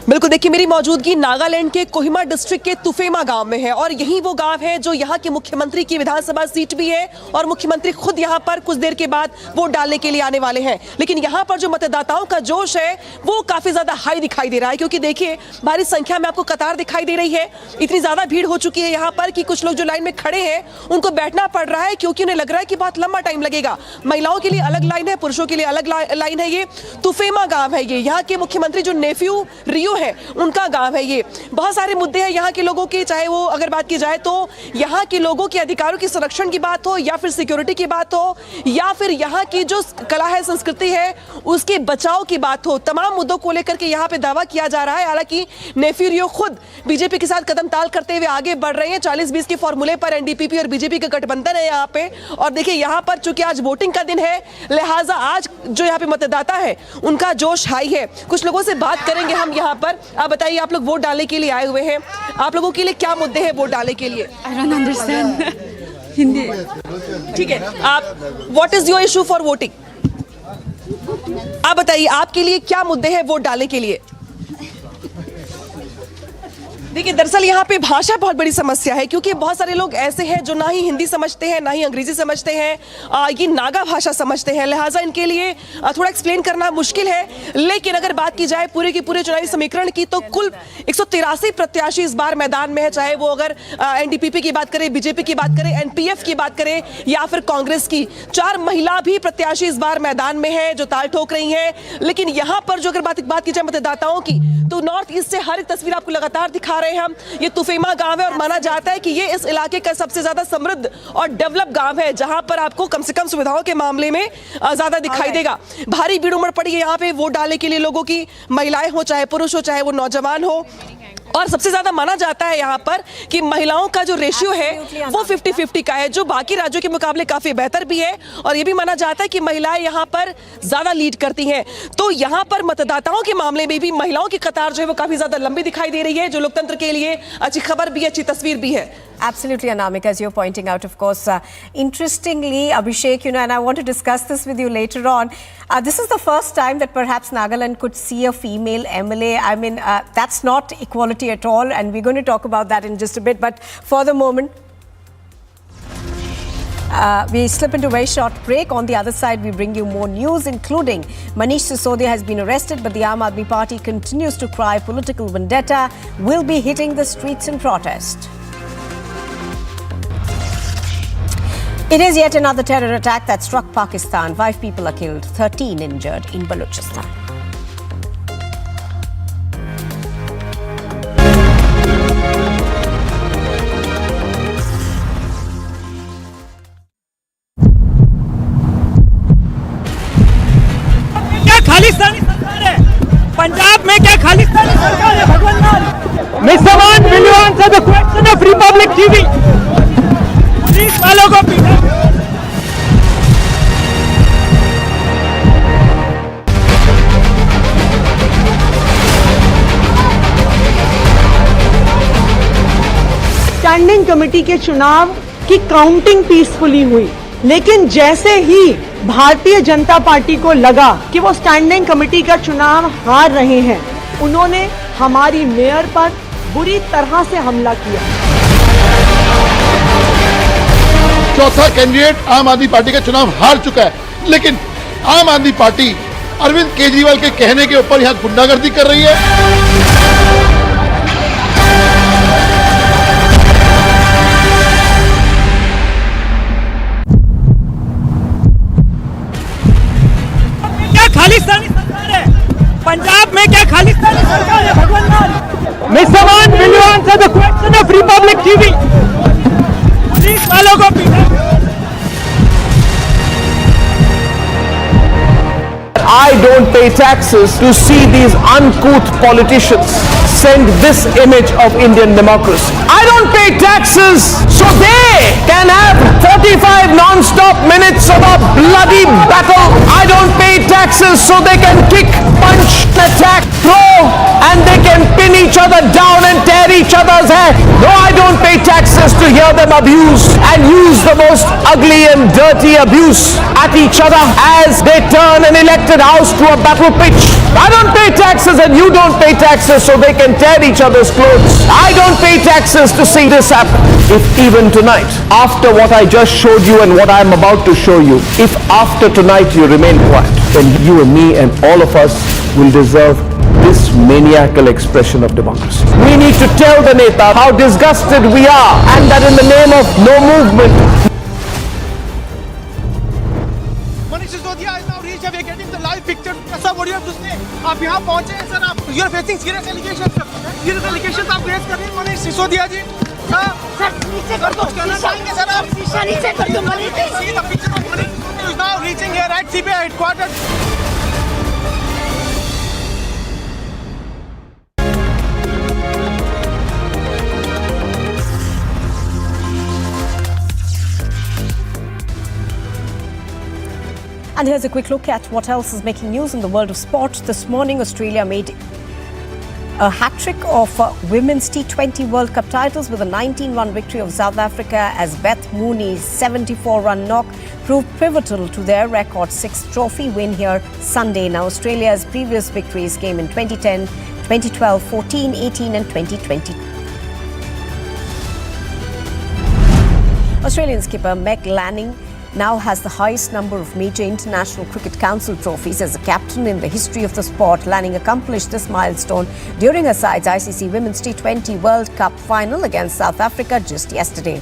बिल्कुल, देखिए मेरी मौजूदगी नागालैंड के Kohima district के तुफेमा गांव में है और यही वो गांव है जो यहां के मुख्यमंत्री की विधानसभा सीट भी है और मुख्यमंत्री खुद यहां पर कुछ देर के बाद वोट डालने के लिए आने वाले हैं। लेकिन यहां पर जो मतदाताओं का जोश है वो काफी ज्यादा हाई दिखाई दे रहा है, क्योंकि देखिए भारी संख्या में आपको कतार दिखाई दे रही है। इतनी ज्यादा भीड़ हो चुकी है यहाँ पर कि कुछ लोग जो लाइन में खड़े हैं उनको बैठना पड़ रहा है, क्योंकि उन्हें लग रहा है कि बहुत लंबा टाइम लगेगा। महिलाओं के लिए अलग लाइन है, पुरुषों के लिए अलग लाइन है। ये तुफेमा गांव है, ये यहाँ के मुख्यमंत्री जो नेफ्यू रियो है उनका गांव है। ये बहुत सारे मुद्दे हैं यहाँ के लोगों के, चाहे वो अगर बात की जाए तो यहाँ के लोगों के अधिकारों के संरक्षण की बात हो या फिर सिक्योरिटी की बात हो या फिर यहाँ की जो कला है संस्कृति है उसके बचाव की बात हो, तमाम मुद्दों को लेकर के यहाँ पे दावा किया जा रहा है। हालांकि नेफ्यू रियो खुद बीजेपी के साथ कदम ताल करते हुए आगे बढ़ रहे हैं। 40-20 के फॉर्मूले पर एनडीपीपी और बीजेपी का गठबंधन है यहाँ पे। और देखिए यहाँ पर चूंकि आज वोटिंग का दिन है, लिहाजा आज जो यहाँ पे मतदाता है उनका जोश हाई है। कुछ लोगों से बात करेंगे हम यहाँ पर। आप बताइए, आप लोग वोट डालने के लिए आए हुए हैं, आप लोगों के लिए क्या मुद्दे हैं वोट डालने के लिए? I don't understand Hindi. ठीक है, आप what is your issue for voting? आप बताइए आपके लिए क्या मुद्दे हैं वोट डालने के लिए? देखिए दरअसल यहाँ पे भाषा बहुत बड़ी समस्या है, क्योंकि बहुत सारे लोग ऐसे हैं जो ना ही हिंदी समझते हैं ना ही अंग्रेजी समझते हैं, ये नागा भाषा समझते हैं, लिहाजा इनके लिए थोड़ा एक्सप्लेन करना मुश्किल है। लेकिन अगर बात की जाए पूरे के पूरे चुनावी समीकरण की तो कुल 183 प्रत्याशी इस बार मैदान में है, चाहे वो अगर एनडीपीपी की बात करें, बीजेपी की बात करें, एनपीएफ की बात करें या फिर कांग्रेस की। 4 महिला भी प्रत्याशी इस बार मैदान में है जो ताल ठोक रही हैं। लेकिन यहाँ पर जो अगर बात की जाए मतदाताओं की तो नॉर्थ ईस्ट से हर एक तस्वीर आपको लगातार दिखा रहे हैं हम। ये तुफेमा गांव है और माना जाता है कि ये इस इलाके का सबसे ज्यादा समृद्ध और डेवलप गांव है, जहां पर आपको कम से कम सुविधाओं के मामले में ज्यादा दिखाई देगा। भारी भीड़ उमड़ पड़ी है यहाँ पे वोट डालने के लिए लोगों की, महिलाएं हो चाहे पुरुष हो चाहे वो नौजवान हो। और सबसे ज्यादा माना जाता है यहाँ पर कि महिलाओं का जो रेशियो है वो 50-50 का है, जो बाकी राज्यों के मुकाबले काफी बेहतर भी है। और ये भी माना जाता है कि महिलाएं यहाँ पर ज्यादा लीड करती हैं। तो यहाँ पर मतदाताओं के मामले में भी महिलाओं की कतार जो है वो काफी ज्यादा लंबी दिखाई दे रही है, जो लोकतंत्र के लिए अच्छी खबर भी है, अच्छी तस्वीर भी है। Absolutely, Anamika, as you're pointing out, of course. Interestingly, Abhishek, and I want to discuss this with you later on. This is the first time that perhaps Nagaland could see a female MLA. I mean, that's not equality at all, and we're going to talk about that in just a bit. But for the moment, we slip into a very short break. On the other side, we bring you more news, including Manish Sisodia has been arrested, but the Aam Aadmi Party continues to cry political vendetta will be hitting the streets in protest. It is yet another terror attack that struck Pakistan. 5 people are killed, 13 injured in Balochistan. क्या खालिस्तानी सरकार है? पंजाब में क्या खालिस्तानी सरकार है? भगवान मान मिसवान million से the question of Republic TV police वालों को पीटा। स्टैंडिंग कमेटी के चुनाव की काउंटिंग पीसफुली हुई, लेकिन जैसे ही भारतीय जनता पार्टी को लगा कि वो स्टैंडिंग कमेटी का चुनाव हार रहे हैं, उन्होंने हमारी मेयर पर बुरी तरह से हमला किया। चौथा कैंडिडेट आम आदमी पार्टी का चुनाव हार चुका है, लेकिन आम आदमी पार्टी अरविंद केजरीवाल के कहने के ऊपर यहां गुंडागर्दी कर रही है। क्या खालिस्तानी सरकार है? पंजाब में क्या खालिस्तानी सरकार है? भगवान मान मिसवान मिलियन से the question of Republic TV police वालों को पीटा। I don't pay taxes to see these uncouth politicians send this image of Indian democracy. I don't pay taxes so they can have 45 non-stop minutes of a bloody battle. I don't pay taxes so they can kick, punch, attack, throw, and they can pin each other down and tear each other's hair. No, I don't pay taxes just to hear them abuse and use the most ugly and dirty abuse at each other as they turn an elected house to a battle pitch. I don't pay taxes and you don't pay taxes so they can tear each other's clothes. I don't pay taxes to see this happen. If even tonight, after what I just showed you and what I'm about to show you, if after tonight you remain quiet, then you and me and all of us will deserve this maniacal expression of democracy. We need to tell the Neta how disgusted we are and that in the name of no movement. Sisodia is now reached. We are getting the live picture. Sir, what do you have to say? आप यहाँ पहुँचे हैं sir. You are facing serious allegations. Serious allegations आप face कर रहे हैं. Manish Sisodia ji. Sir नीचे कर दो. सर आप शीशा नीचे कर दो. Manish see the picture of Manish Sisodia is now reaching here at CBI headquarters. And here's a quick look at what else is making news in the world of sport. This morning, Australia made a hat-trick of women's T20 World Cup titles with a 19-run victory of South Africa as Beth Mooney's 74-run knock proved pivotal to their record 6th trophy win here Sunday. Now, Australia's previous victories came in 2010, 2012, 14, 18 and 2020. Australian skipper Meg Lanning now has the highest number of major international cricket council trophies as a captain in the history of the sport. Lanning accomplished this milestone during her side's ICC Women's T20 World Cup final against South Africa just yesterday.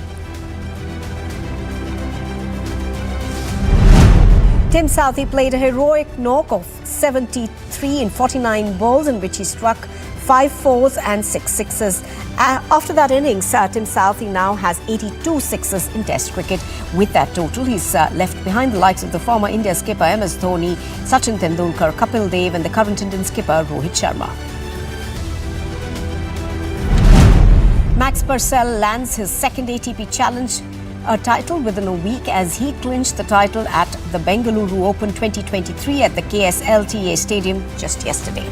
Tim Southee played a heroic knock of 73 in 49 balls in which he struck 5 fours and 6 sixes. After that innings, Tim Southee now has 82 sixes in Test cricket. With that total, he's left behind the likes of the former India skipper MS Dhoni, Sachin Tendulkar, Kapil Dev and the current Indian skipper Rohit Sharma. Max Purcell lands his second ATP Challenge title within a week as he clinched the title at the Bengaluru Open 2023 at the KSLTA Stadium just yesterday.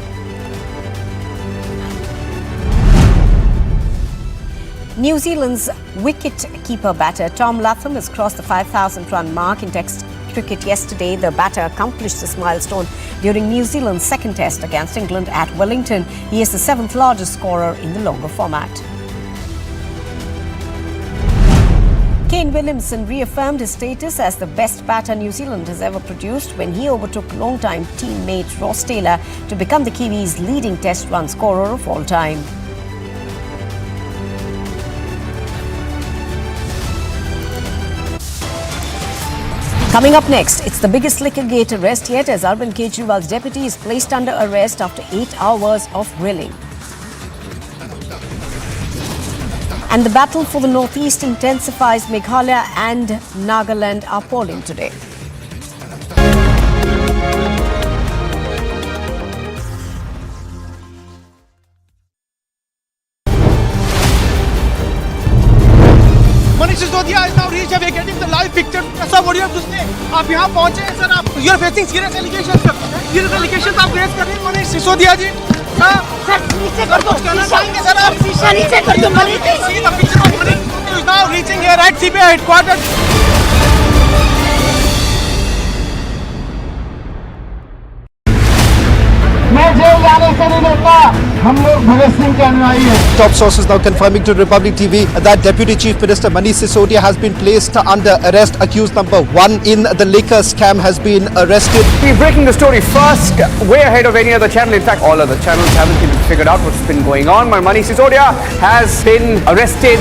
New Zealand's wicket-keeper batter Tom Latham has crossed the 5,000-run mark in Test cricket yesterday. The batter accomplished this milestone during New Zealand's second Test against England at Wellington. He is the 7th largest scorer in the longer format. Kane Williamson reaffirmed his status as the best batter New Zealand has ever produced when he overtook longtime teammate Ross Taylor to become the Kiwis' leading Test run scorer of all time. Coming up next, it's the biggest Liquorgate arrest yet as Arvind Kejriwal's deputy is placed under arrest after 8 hours of grilling. And the battle for the Northeast intensifies. Meghalaya and Nagaland are polling today. Manish Sisodia is now reached. We are getting the live picture. Sir, what do you have to say? आप यहाँ पहुँचे हैं sir. You are facing serious allegations. Serious allegations आप face कर रहे हैं Manish Sisodia ji. Sir नीचे कर दो. शीशा नीचे कर दो. Manish see the picture of Manish Sisodia is now reaching here at CBI headquarters. Top sources now confirming to Republic TV that Deputy Chief Minister Manish Sisodia has been placed under arrest. Accused number 1 in the liquor scam has been arrested. We're breaking the story first, way ahead of any other channel. In fact, all other channels haven't even figured out what's been going on. My Manish Sisodia has been arrested.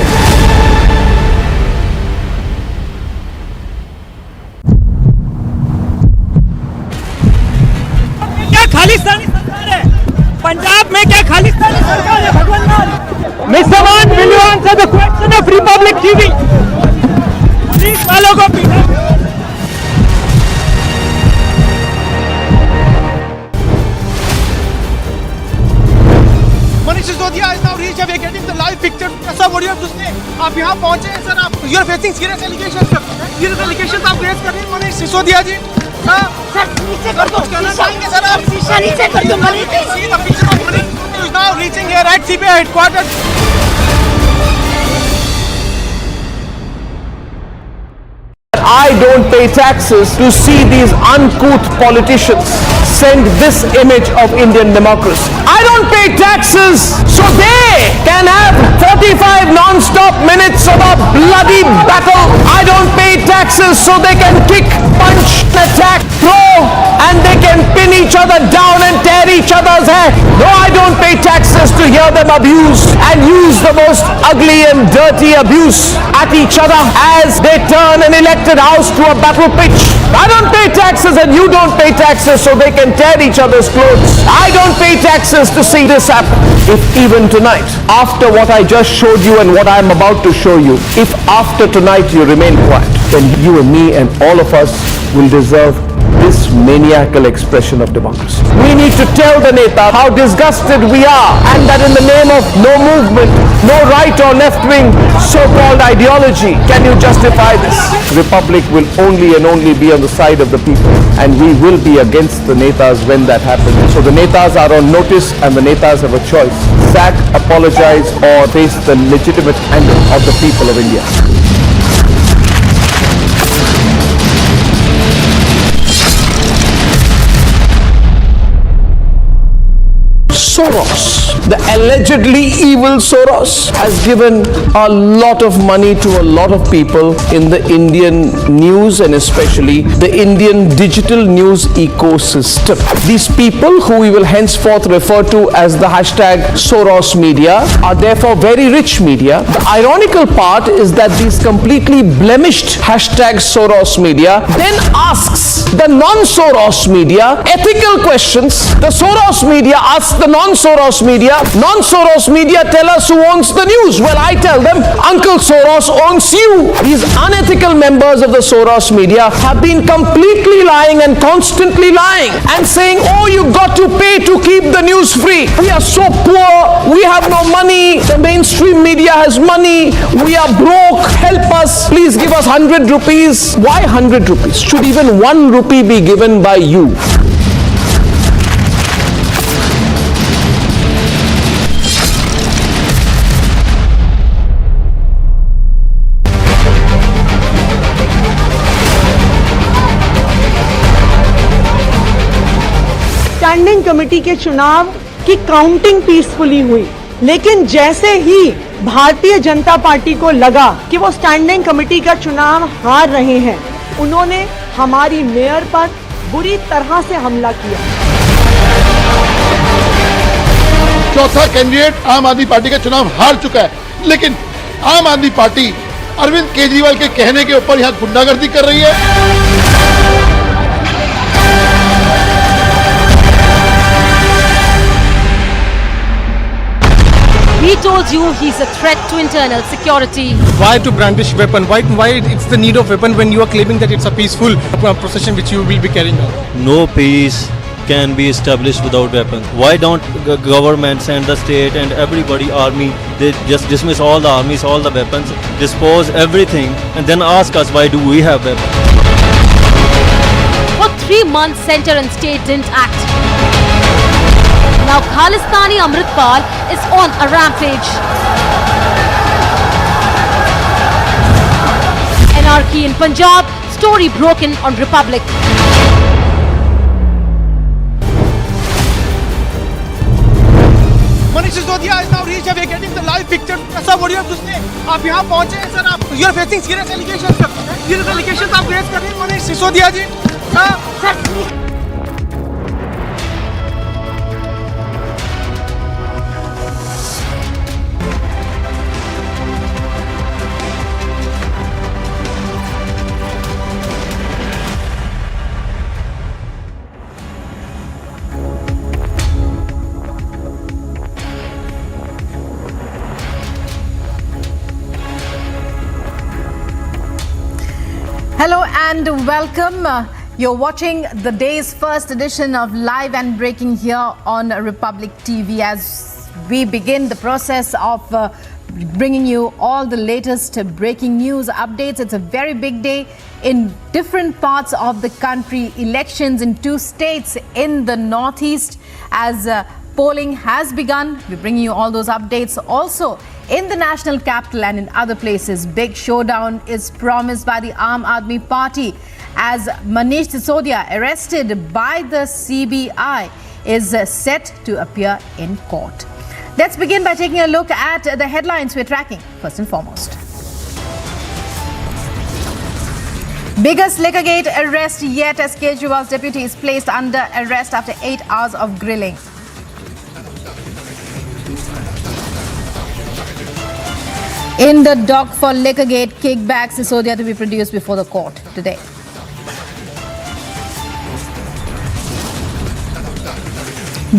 Khalistani सरकार है पंजाब में क्या खालिस्तानी सरकार है भगवान मान मिसवान million से the question of Republic TV police वालों को पीटा Manish Sisodia is now reached. We are getting the live picture. Sir, what do you have to say? आप यहाँ पहुँचे हैं sir. You are facing serious allegations. Serious allegations आप face कर रहे हैं मनीष सिसोदिया जी. सर नीचे कर दो. शीशा नीचे कर दो. Manish see the picture of Manish Sisodia is now reaching here at CBI headquarters. I don't pay taxes to see these uncouth politicians send this image of Indian democracy. I don't pay taxes so they can have 45 non-stop minutes of a bloody battle. I don't pay taxes so they can kick, punch, attack, throw, and they can pin each other down and tear each other's hair. No, I don't pay taxes to hear them abuse and use the most ugly and dirty abuse at each other as they turn an elected house to a battle pitch. I don't pay taxes and you don't pay taxes so they can tear each other's clothes. I don't pay taxes to see this happen. If even tonight, after what I just showed you and what I'm about to show you, if after tonight you remain quiet, then you and me and all of us will deserve this maniacal expression of democracy. We need to tell the Neta how disgusted we are and that in the name of no movement, no right or left wing so-called ideology can you justify this. Republic will only and only be on the side of the people and we will be against the Netas when that happens. So the Netas are on notice and the Netas have a choice. Sack, apologize or face the legitimate anger of the people of India. Soros, the allegedly evil Soros, has given a lot of money to a lot of people in the Indian news and especially the Indian digital news ecosystem. These people, who we will henceforth refer to as the hashtag Soros media, are therefore very rich media. The ironical part is that these completely blemished hashtag Soros media then asks the non-Soros media ethical questions. The Soros media asks the non-Soros media tell us who owns the news. Well, I tell them, Uncle Soros owns you. These unethical members of the Soros media have been completely lying and constantly lying and saying, oh, you got to pay to keep the news free. We are so poor, we have no money, the mainstream media has money, we are broke, help us, please give us 100 rupees. Why 100 rupees? Should even 1 rupee be given by you? Standing committee के चुनाव की counting peacefully हुई, लेकिन जैसे ही Bharatiya Janata party को लगा कि वो स्टैंडिंग कमेटी का चुनाव हार रहे हैं, उन्होंने हमारी मेयर पर बुरी तरह से हमला किया। चौथा कैंडिडेट आम आदमी पार्टी का चुनाव हार चुका है, लेकिन आम आदमी पार्टी अरविंद केजरीवाल के कहने के ऊपर यहाँ गुंडागर्दी कर रही है। He told you he's a threat to internal security. Why to brandish weapon? Why it's the need of weapon when you are claiming that it's a peaceful procession which you will be carrying out? No peace can be established without weapons. Why don't governments and the state and everybody, army, they just dismiss all the armies, all the weapons, dispose everything and then ask us why do we have weapons? For 3 months, center and state didn't act. Now Khalistani Amritpal is on a rampage. Anarchy in Punjab, story broken on Republic. Sisodia is now reached. We are getting the live picture. Sir, what do you have to say? आप यहाँ पहुँचे हैं sir, आप you are facing serious allegations sir. Serious allegations आप raise कर रहे हैं Manish Sisodia ji. Sir Hello and welcome. You're watching the day's first edition of Live and Breaking here on Republic TV as we begin the process of bringing you all the latest breaking news updates. It's a very big day in different parts of the country. Elections in 2 states in the northeast as polling has begun. We're bringing you all those updates. Also In the national capital and in other places, big showdown is promised by the Aam Aadmi Party as Manish Sisodia, arrested by the CBI, is set to appear in court. Let's begin by taking a look at the headlines we're tracking. First and foremost, biggest Liquorgate arrest yet as Kejriwal's deputy is placed under arrest after 8 hours of grilling. In the dock for Liquorgate kickbacks, Sisodia to be produced before the court today.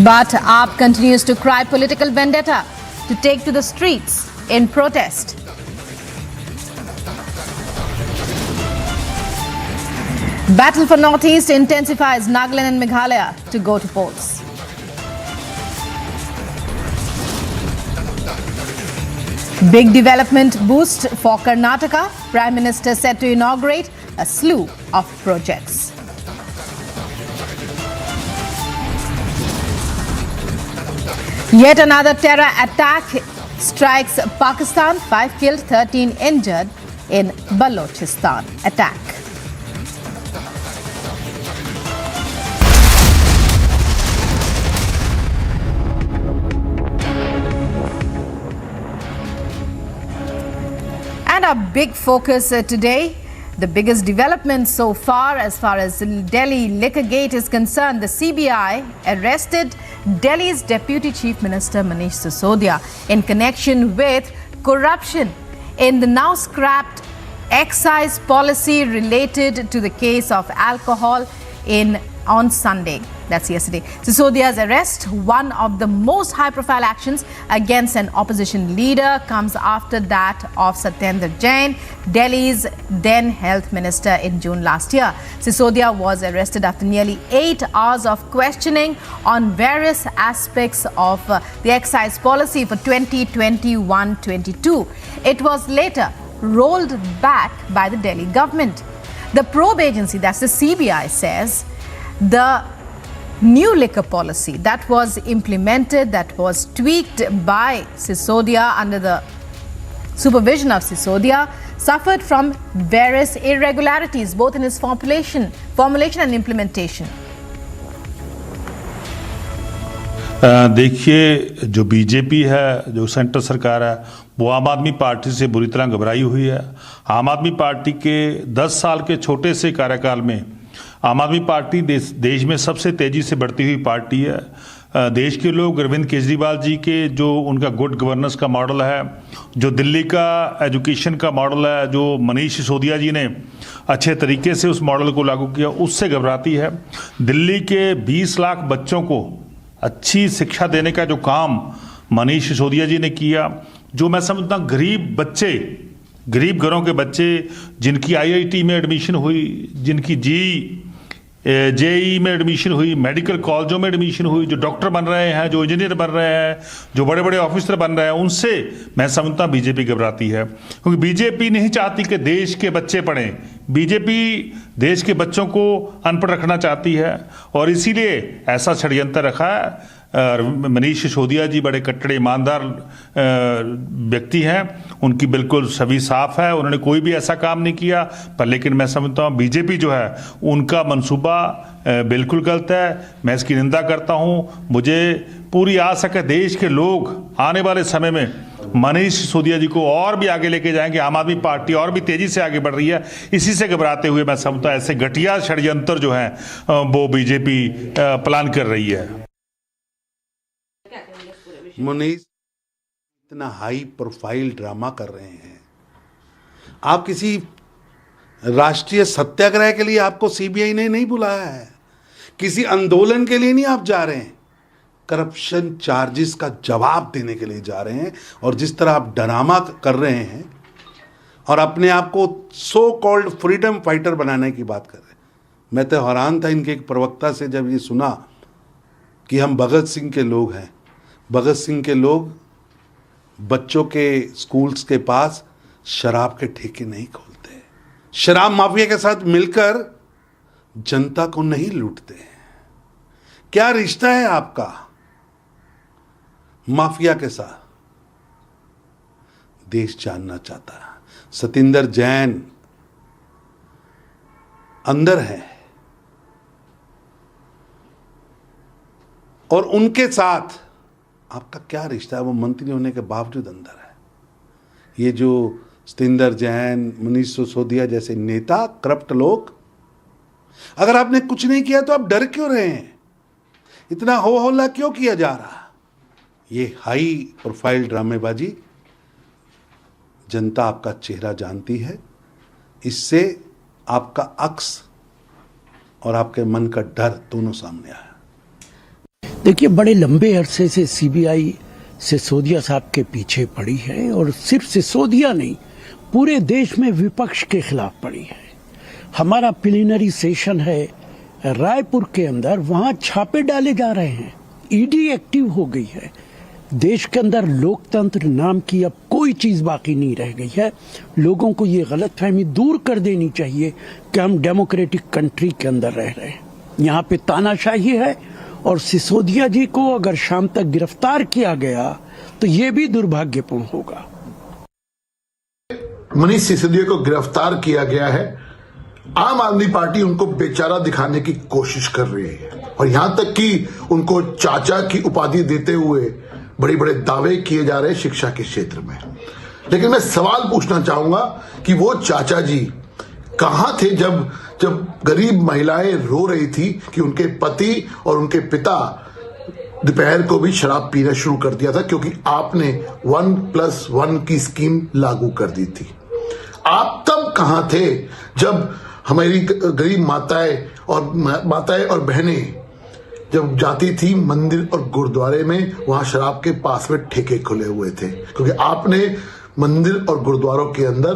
But AAP continues to cry political vendetta to take to the streets in protest. Battle for Northeast intensifies. Nagaland and Meghalaya to go to polls. Big development boost for Karnataka. Prime Minister set to inaugurate a slew of projects. Yet another terror attack strikes Pakistan. 5 killed, 13 injured in Balochistan attack. And our big focus today, the biggest development so far as Delhi Liquorgate is concerned, the CBI arrested Delhi's Deputy Chief Minister Manish Sisodia in connection with corruption in the now scrapped excise policy related to the case of alcohol on Sunday. That's yesterday. Sisodia's arrest, one of the most high-profile actions against an opposition leader, comes after that of Satyendra Jain, Delhi's then health minister, in June last year. Sisodia was arrested after nearly 8 hours of questioning on various aspects of the excise policy for 2021-22. It was later rolled back by the Delhi government. The probe agency, that's the CBI, says the new liquor policy that was implemented, that was tweaked by Sisodia under the supervision of Sisodia, suffered from various irregularities both in its formulation and implementation. देखिए, जो BJP है, जो centre सरकार है, वो आम आदमी party से बुरी तरह घबराई हुई है। आम आदमी पार्टी के 10 साल के छोटे से कार्यकाल में आम आदमी पार्टी देश में सबसे तेजी से बढ़ती हुई पार्टी है। देश के लोग अरविंद केजरीवाल जी के जो उनका गुड गवर्नेंस का मॉडल है, जो दिल्ली का एजुकेशन का मॉडल है, जो मनीष सिसोदिया जी ने अच्छे तरीके से उस मॉडल को लागू किया, उससे घबराती है। दिल्ली के 20 लाख बच्चों को अच्छी शिक्षा देने का जो काम मनीष सिसोदिया जी ने किया, जो मैं समझता हूँ गरीब घरों के बच्चे जिनकी IIT में एडमिशन हुई, जिनकी JEE में एडमिशन हुई, मेडिकल कॉलेजों में एडमिशन हुई, जो डॉक्टर बन रहे हैं, जो इंजीनियर बन रहे हैं, जो बड़े बड़े ऑफिसर बन रहे हैं, उनसे मैं समझता हूँ बीजेपी घबराती है। क्योंकि बीजेपी नहीं चाहती कि देश के बच्चे पढ़ें। बीजेपी देश के बच्चों को अनपढ़ रखना चाहती है और इसीलिए ऐसा षड्यंत्र रखा है। मनीष सिसोदिया जी बड़े कट्टड़ ईमानदार व्यक्ति हैं, उनकी बिल्कुल छवि साफ है, उन्होंने कोई भी ऐसा काम नहीं किया। पर लेकिन मैं समझता हूँ बीजेपी जो है उनका मंसूबा बिल्कुल गलत है। मैं इसकी निंदा करता हूँ। मुझे पूरी आशा है देश के लोग आने वाले समय में मनीष सिसोदिया जी को और भी आगे लेके जाएंगे। आम आदमी पार्टी और भी तेजी से आगे बढ़ रही है। इसी से घबराते हुए मैं समझता हूँ ऐसे घटिया षड्यंत्र जो है वो बीजेपी प्लान कर रही है। मनीष इतना हाई प्रोफाइल ड्रामा कर रहे हैं। आप किसी राष्ट्रीय सत्याग्रह के लिए आपको सीबीआई ने नहीं बुलाया है, किसी आंदोलन के लिए नहीं आप जा रहे हैं, करप्शन चार्जेस का जवाब देने के लिए जा रहे हैं। और जिस तरह आप ड्रामा कर रहे हैं और अपने आप को सो कॉल्ड फ्रीडम फाइटर बनाने की बात कर रहे हैं। मैं तो हैरान था इनके एक प्रवक्ता से जब ये सुना कि हम भगत सिंह के लोग हैं। भगत सिंह के लोग बच्चों के स्कूल्स के पास शराब के ठेके नहीं खोलते, शराब माफिया के साथ मिलकर जनता को नहीं लूटते। क्या रिश्ता है आपका माफिया के साथ? देश जानना चाहता है। सतिंदर जैन अंदर है और उनके साथ आपका क्या रिश्ता है? वो मंत्री होने के बावजूद अंदर है। ये जो सतिंदर जैन, मनीष सिसोदिया जैसे नेता, करप्ट लोग, अगर आपने कुछ नहीं किया तो आप डर क्यों रहे हैं? इतना हो हल्ला क्यों किया जा रहा? ये हाई प्रोफाइल ड्रामेबाजी, जनता आपका चेहरा जानती है। इससे आपका अक्स और आपके मन का डर दोनों सामने आया। देखिए, बड़े लंबे अरसे से सीबीआई सिसोदिया साहब के पीछे पड़ी है और सिर्फ सिसोदिया नहीं, पूरे देश में विपक्ष के खिलाफ पड़ी है। हमारा प्लीनरी सेशन है रायपुर के अंदर, वहां छापे डाले जा रहे हैं, ईडी एक्टिव हो गई है। देश के अंदर लोकतंत्र नाम की अब कोई चीज बाकी नहीं रह गई है। लोगों को ये गलतफहमी दूर कर देनी चाहिए कि हम डेमोक्रेटिक कंट्री के अंदर रह रहे हैं। यहाँ पे तानाशाही है और सिसोदिया जी को अगर शाम तक गिरफ्तार किया गया तो ये भी दुर्भाग्यपूर्ण होगा। मनीष सिसोदिया को गिरफ्तार किया गया है। आम आदमी पार्टी उनको बेचारा दिखाने की कोशिश कर रही है और यहां तक कि उनको चाचा की उपाधि देते हुए बड़े बड़े दावे किए जा रहे हैं शिक्षा के क्षेत्र में। लेकिन मैं सवाल पूछना चाहूंगा कि वो चाचा जी कहां थे जब गरीब महिलाएं रो रही थी कि उनके पति और उनके पिता दोपहर को भी शराब पीना शुरू कर दिया था, क्योंकि आपने 1+1 की स्कीम लागू कर दी थी। आप तब कहां थे जब हमारी गरीब माताएं और बहनें जब जाती थी मंदिर और गुरुद्वारे में, वहां शराब के पास में ठेके खुले हुए थे, क्योंकि आपने मंदिर और गुरुद्वारों के अंदर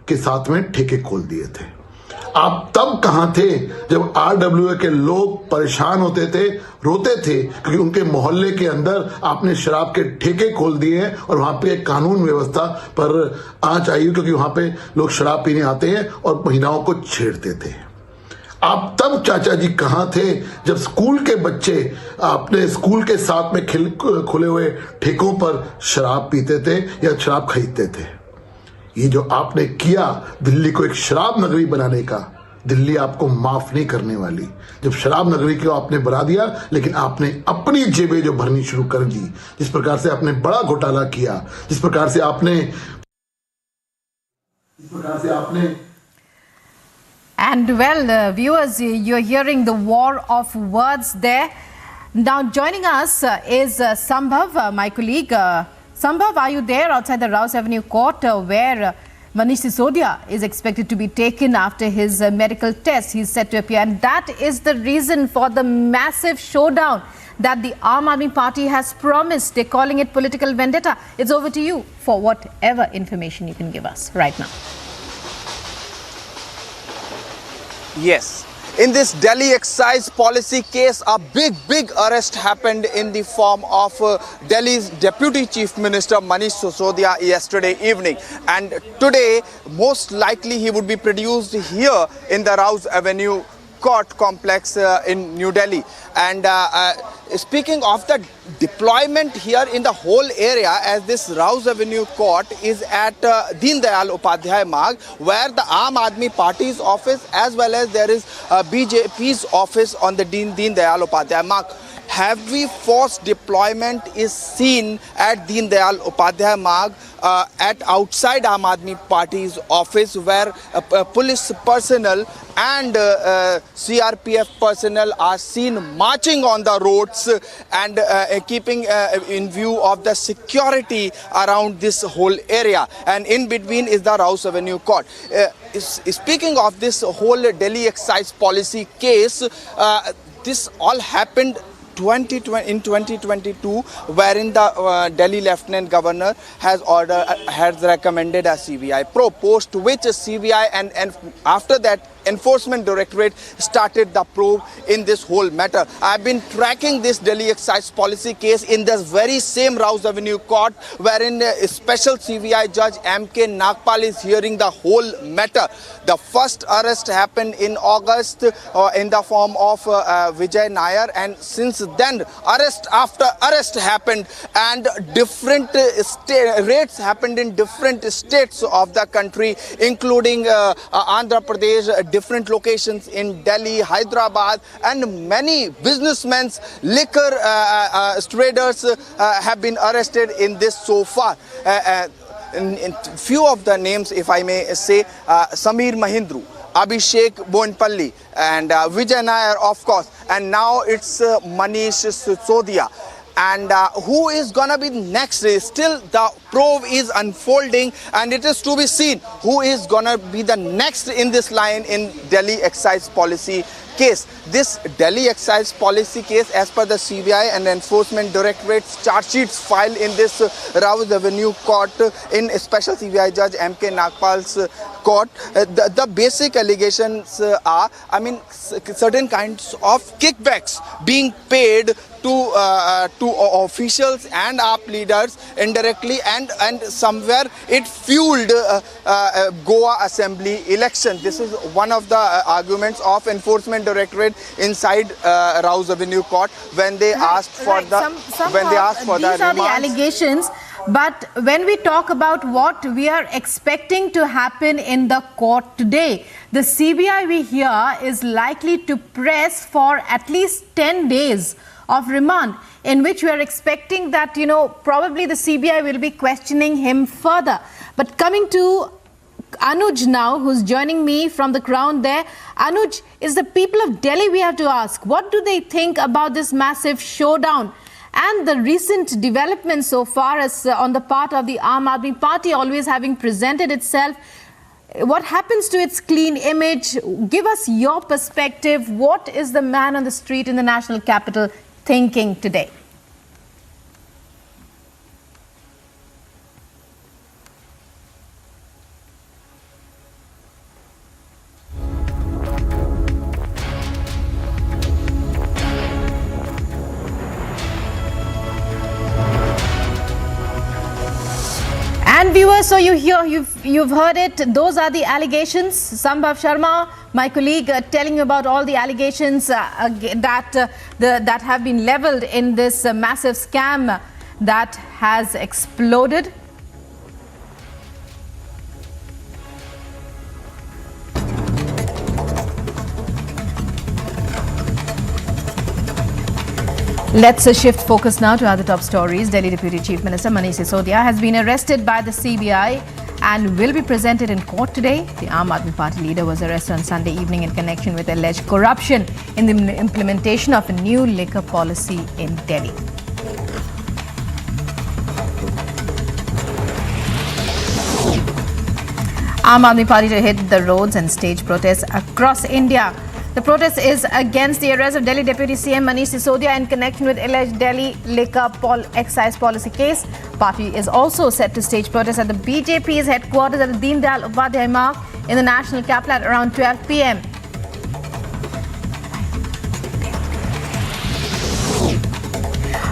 के साथ में ठेके खोल दिए थे। आप तब कहां थे जब RWA के लोग परेशान होते थे, रोते थे, क्योंकि उनके मोहल्ले के अंदर आपने शराब के ठेके खोल दिए हैं और वहां पे कानून व्यवस्था पर आंच आई, क्योंकि वहां पे लोग शराब पीने आते हैं और महिलाओं को छेड़ते थे। आप तब चाचा जी कहां थे जब स्कूल के बच्चे अपने स्कूल के साथ में खुले हुए ठेकों पर शराब पीते थे या शराब खरीदते थे? ये जो आपने किया दिल्ली को एक शराब नगरी बनाने का, दिल्ली आपको माफ नहीं करने वाली। जब शराब नगरी को आपने बना दिया, लेकिन आपने अपनी जेबें जो भरनी शुरू कर दी, जिस प्रकार से आपने बड़ा घोटाला किया, जिस प्रकार से आपने And well, viewers, you're hearing the war of words there. Now joining us is Sambhav, my colleague. Sambhav, are you there outside the Rouse Avenue court where Manish Sisodia is expected to be taken after his medical test? He's set to appear, and that is the reason for the massive showdown that the Aam Aadmi Party has promised. They're calling it political vendetta. It's over to you for whatever information you can give us right now. Yes. In this Delhi excise policy case, a big arrest happened in the form of Delhi's Deputy Chief Minister Manish Sisodia yesterday evening. And today, most likely he would be produced here in the Rouse Avenue court complex in New Delhi. And speaking of the deployment here in the whole area, as this Rouse Avenue court is at Deen Dayal Upadhyay Marg, where the Aam Aadmi Party's office as well as there is BJP's office on the Deen Dayal Upadhyay Marg. Heavy force deployment is seen at Deen Dayal Upadhyay Marg at outside Aam Aadmi Party's office, where police personnel and CRPF personnel are seen marching on the roads and keeping in view of the security around this whole area. And in between is the Rouse Avenue court. Speaking of this whole Delhi excise policy case, this all happened in 2022, wherein the Delhi Lieutenant Governor has recommended a CBI probe, post which CBI and after that Enforcement Directorate started the probe in this whole matter. I've been tracking this Delhi excise policy case in this very same Rouse Avenue court, wherein a special CBI judge M.K. Nagpal is hearing the whole matter. The first arrest happened in August in the form of Vijay Nair, and since then arrest after arrest happened, and different raids happened in different states of the country, including Andhra Pradesh, different locations in Delhi, Hyderabad, and many businessmen, liquor traders have been arrested in this so far. In few of the names, if I may say, Samir Mahindru, Abhishek Bonpalli, and Vijay Nair, of course, and now it's Manish Sisodia. And who is gonna be next? Still the probe is unfolding, and it is to be seen who is gonna be the next in this line in Delhi excise policy case. This Delhi excise policy case, as per the CBI and Enforcement Directorate's charge sheets filed in this Rouse Avenue court in Special CBI Judge M.K. Nagpal's court, the basic allegations are, certain kinds of kickbacks being paid to officials and AAP leaders indirectly, and somewhere it fueled Goa Assembly election. This is one of the arguments of Enforcement Directorate inside Rouse Avenue Court when they asked for the these are the allegations. But when we talk about what we are expecting to happen in the court today, the CBI we hear is likely to press for at least 10 days of remand, in which we are expecting that, probably the CBI will be questioning him further. But coming to Anuj now, who's joining me from the ground there. Anuj, is the people of Delhi, we have to ask, what do they think about this massive showdown and the recent developments so far as on the part of the Aam Aadmi Party always having presented itself? What happens to its clean image? Give us your perspective. What is the man on the street in the national capital thinking today? And viewers, so you've heard it. Those are the allegations. Sambhav Sharma, my colleague, telling you about all the allegations that have been leveled in this massive scam that has exploded. Let's shift focus now to other top stories. Delhi Deputy Chief Minister Manish Sisodia has been arrested by the CBI and will be presented in court today. The Aam Aadmi Party leader was arrested on Sunday evening in connection with alleged corruption in the implementation of a new liquor policy in Delhi. Aam Aadmi Party to hit the roads and stage protests across India. The protest is against the arrest of Delhi Deputy CM Manish Sisodia in connection with alleged Delhi liquor excise policy case. Party is also set to stage protests at the BJP's headquarters at the Deen Dayal Upadhyay Marg in the national capital at around 12 p.m.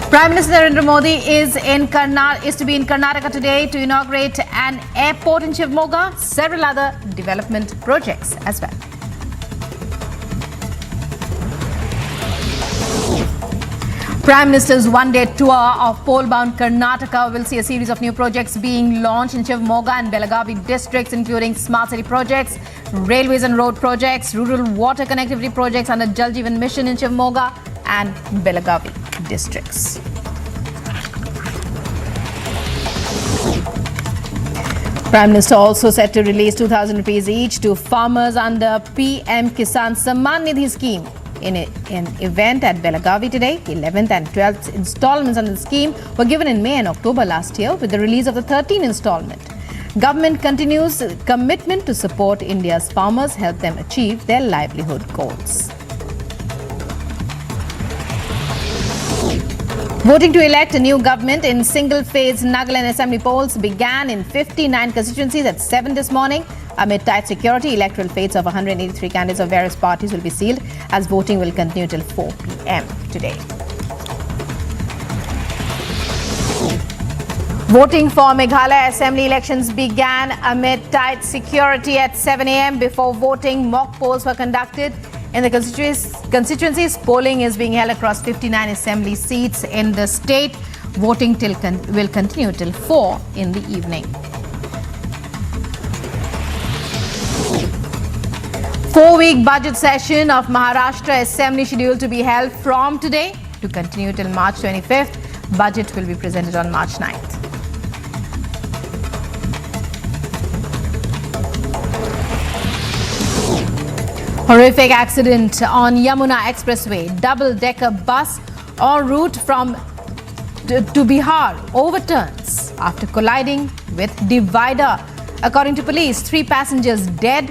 Prime Minister Narendra Modi is to be in Karnataka today to inaugurate an airport in Shivamogga, several other development projects as well. Prime Minister's one-day tour of pole-bound Karnataka will see a series of new projects being launched in Shivamogga and Belagavi districts, including smart city projects, railways and road projects, rural water connectivity projects under Jal Jeevan Mission in Shivamogga and Belagavi districts. Prime Minister also set to release 2,000 rupees each to farmers under PM Kisan Samman Nidhi scheme. In an event at Belagavi today, the 11th and 12th installments under the scheme were given in May and October last year. With the release of the 13th installment, government continues commitment to support India's farmers, help them achieve their livelihood goals. Voting to elect a new government in single-phase Nagaland Assembly polls began in 59 constituencies at 7 this morning. Amid tight security, electoral fates of 183 candidates of various parties will be sealed as voting will continue till 4 p.m. today. Voting for Meghalaya Assembly elections began amid tight security at 7 a.m. Before voting, mock polls were conducted. In the constituencies, polling is being held across 59 assembly seats in the state. Voting will continue till 4 in the evening. 4-week budget session of Maharashtra Assembly scheduled to be held from today to continue till March 25th. Budget will be presented on March 9th. Horrific accident on Yamuna Expressway. Double-decker bus en route from to Bihar overturns after colliding with divider. According to police, 3 passengers dead,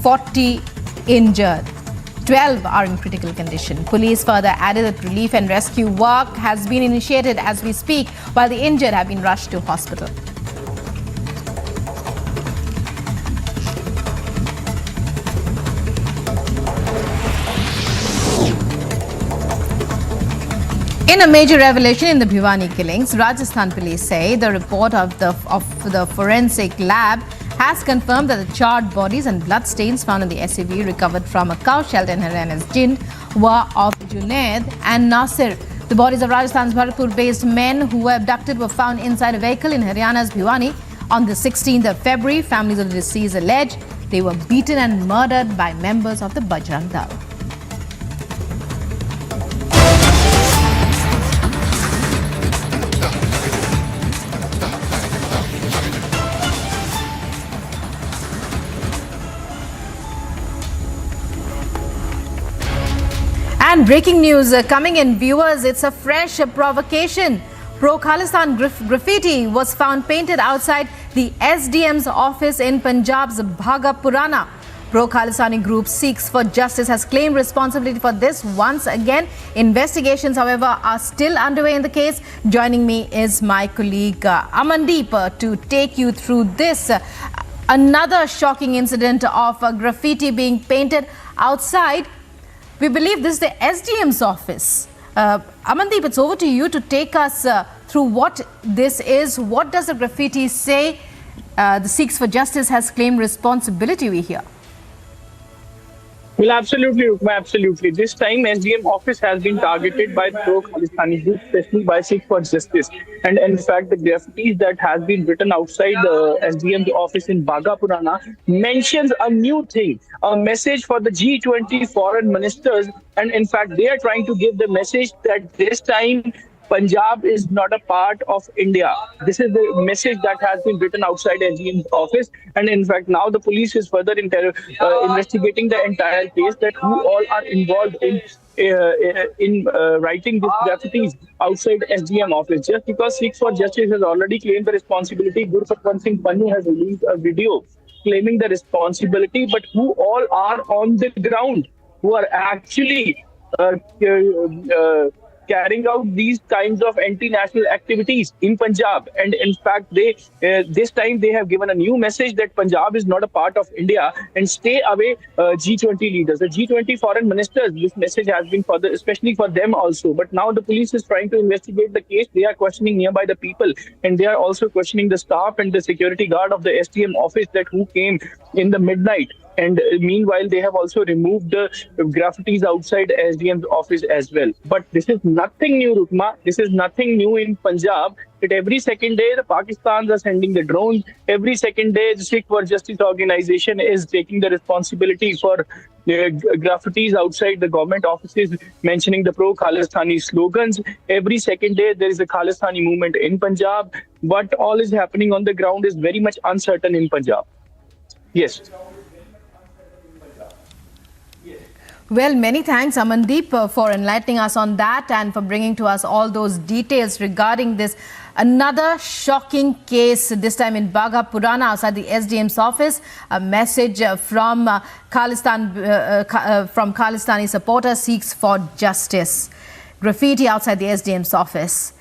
40 injured. 12 are in critical condition. Police further added that relief and rescue work has been initiated as we speak, while the injured have been rushed to hospital. In a major revelation in the Bhiwani killings, Rajasthan police say the report of the forensic lab has confirmed that the charred bodies and blood stains found in the SUV recovered from a cow shelter in Haryana's Jind were of Junaid and Nasir. The bodies of Rajasthan's Bharatpur-based men who were abducted were found inside a vehicle in Haryana's Bhiwani on the 16th of February. Families of the deceased allege they were beaten and murdered by members of the Bajrang Dal. And breaking news coming in, viewers, it's a fresh provocation. Pro-Khalistan graffiti was found painted outside the SDM's office in Punjab's Bhaga Purana. Pro-Khalistani group Seeks for Justice has claimed responsibility for this once again. Investigations, however, are still underway in the case. Joining me is my colleague Amandeep to take you through this. Another shocking incident of graffiti being painted outside. We believe this is the SDM's office. Amandeep, it's over to you to take us through what this is. What does the graffiti say? The Seeks for Justice has claimed responsibility, we hear. Well, absolutely, Rukma, absolutely. This time, SDM office has been targeted by pro-Khalistani groups, especially by Seeks for Justice. And in fact, the graffitis that has been written outside the SDM's office in Bhaga Purana mentions a new thing, a message for the G20 foreign ministers. And in fact, they are trying to give the message that this time, Punjab is not a part of India. This is the message that has been written outside SDM's office. And in fact, now the police is further investigating the entire case, that who all are involved in writing these graffitis outside SDM office. Just because Seeks for Justice has already claimed the responsibility, Gurpatwant Singh Pannu has released a video claiming the responsibility, but who all are on the ground, who are actually carrying out these kinds of anti-national activities in Punjab. And in fact, this time they have given a new message that Punjab is not a part of India and stay away G20 leaders. The G20 foreign ministers, this message has been further, especially for them also. But now the police is trying to investigate the case. They are questioning nearby the people, and they are also questioning the staff and the security guard of the SDM office that who came in the midnight. And meanwhile, they have also removed the graffitis outside SDM's office as well. But this is nothing new, Rukma. This is nothing new in Punjab. That every second day, the Pakistans are sending the drones. Every second day, the Seeks for Justice organization is taking the responsibility for graffitis outside the government offices, mentioning the pro-Khalistani slogans. Every second day, there is a Khalistani movement in Punjab. What all is happening on the ground is very much uncertain in Punjab. Yes. Well, many thanks, Amandeep, for enlightening us on that and for bringing to us all those details regarding this. Another shocking case, this time in Bhaga Purana, outside the SDM's office. A message from Khalistani supporters Seeks for Justice. Graffiti outside the SDM's office.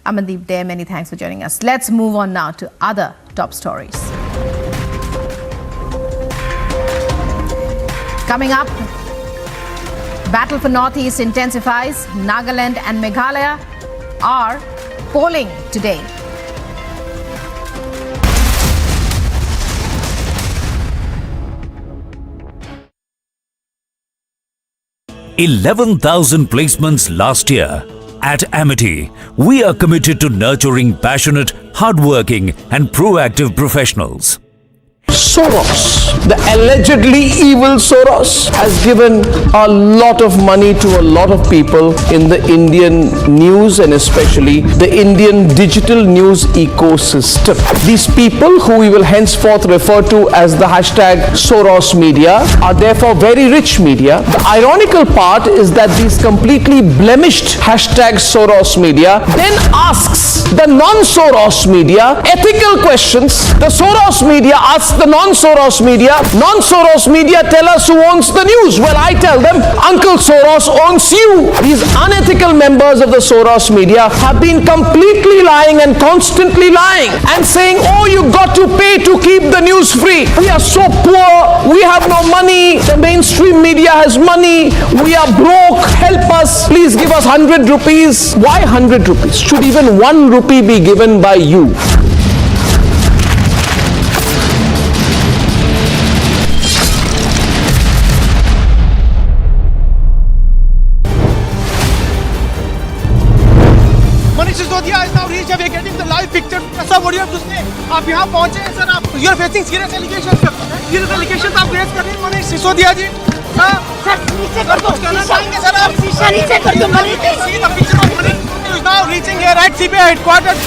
Amandeep there, many thanks for joining us. Let's move on now to other top stories. coming up, battle for Northeast intensifies. Nagaland and Meghalaya are polling today. $11,000 placements last year. At Amity, we are committed to nurturing passionate, hardworking and proactive professionals. Soros, the allegedly evil Soros, has given a lot of money to a lot of people in the Indian news and especially the Indian digital news ecosystem. These people, who we will henceforth refer to as the hashtag Soros media, are therefore very rich media. The ironical part is that these completely blemished hashtag Soros media then asks the non-Soros media ethical questions. The Soros media asks the non-Soros media tell us who owns the news. Well, I tell them, Uncle Soros owns you. These unethical members of the Soros media have been completely lying and constantly lying and saying, oh, you got to pay to keep the news free. We are so poor, we have no money, the mainstream media has money, we are broke, help us, please give us 100 rupees. Why 100 rupees? Should even 1 rupee be given by you? Sisodia is now reached. We are getting the live picture. Sir, what do you have to say? आप यहाँ पहुँचे हैं sir. आप you are facing serious allegations. Serious allegations आप raise कर रहे हैं Manish Sisodia ji. Sir नीचे कर दो. सर आप शीशा नीचे कर दो Manish. See the picture of Manish is now reaching here at CBI headquarters.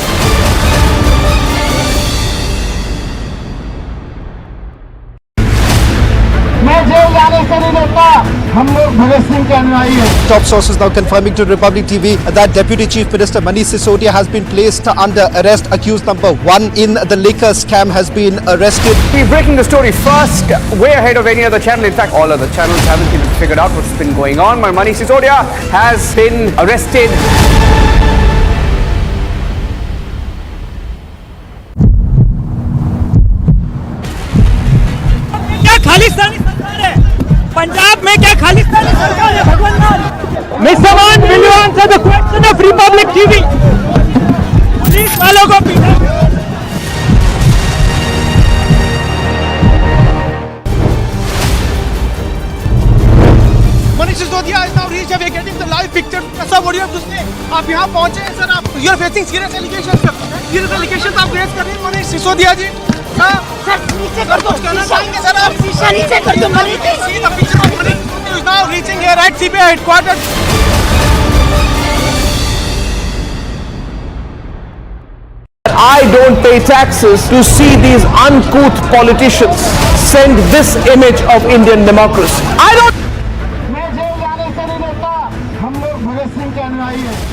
Top sources now confirming to Republic TV that Deputy Chief Minister Manish Sisodia has been placed under arrest. Accused number 1 in the liquor scam has been arrested. We're breaking the story first, way ahead of any other channel. In fact, all other channels haven't even figured out what's been going on. Manish Sisodia has been arrested. Khalistani सरकार है पंजाब में. क्या खालिस्तानी सरकार है भगवान. Mr. Man, will you answer the question of Republic TV? Police वालों को पीटा. Manish Sisodia is now reached. We are getting the live picture. Sir, what do you have to say? आप यहाँ पहुँचे हैं सर. आप you are facing serious allegations. Serious allegations आप raise कर रहे हैं मनीष सिसोदिया जी. सर नीचे कर दो. सर आप शीशा नीचे कर दो Manish. See the picture of Manish is now reaching here at CBI headquarters. I don't pay taxes to see these uncouth politicians send this image of Indian democracy. I don't.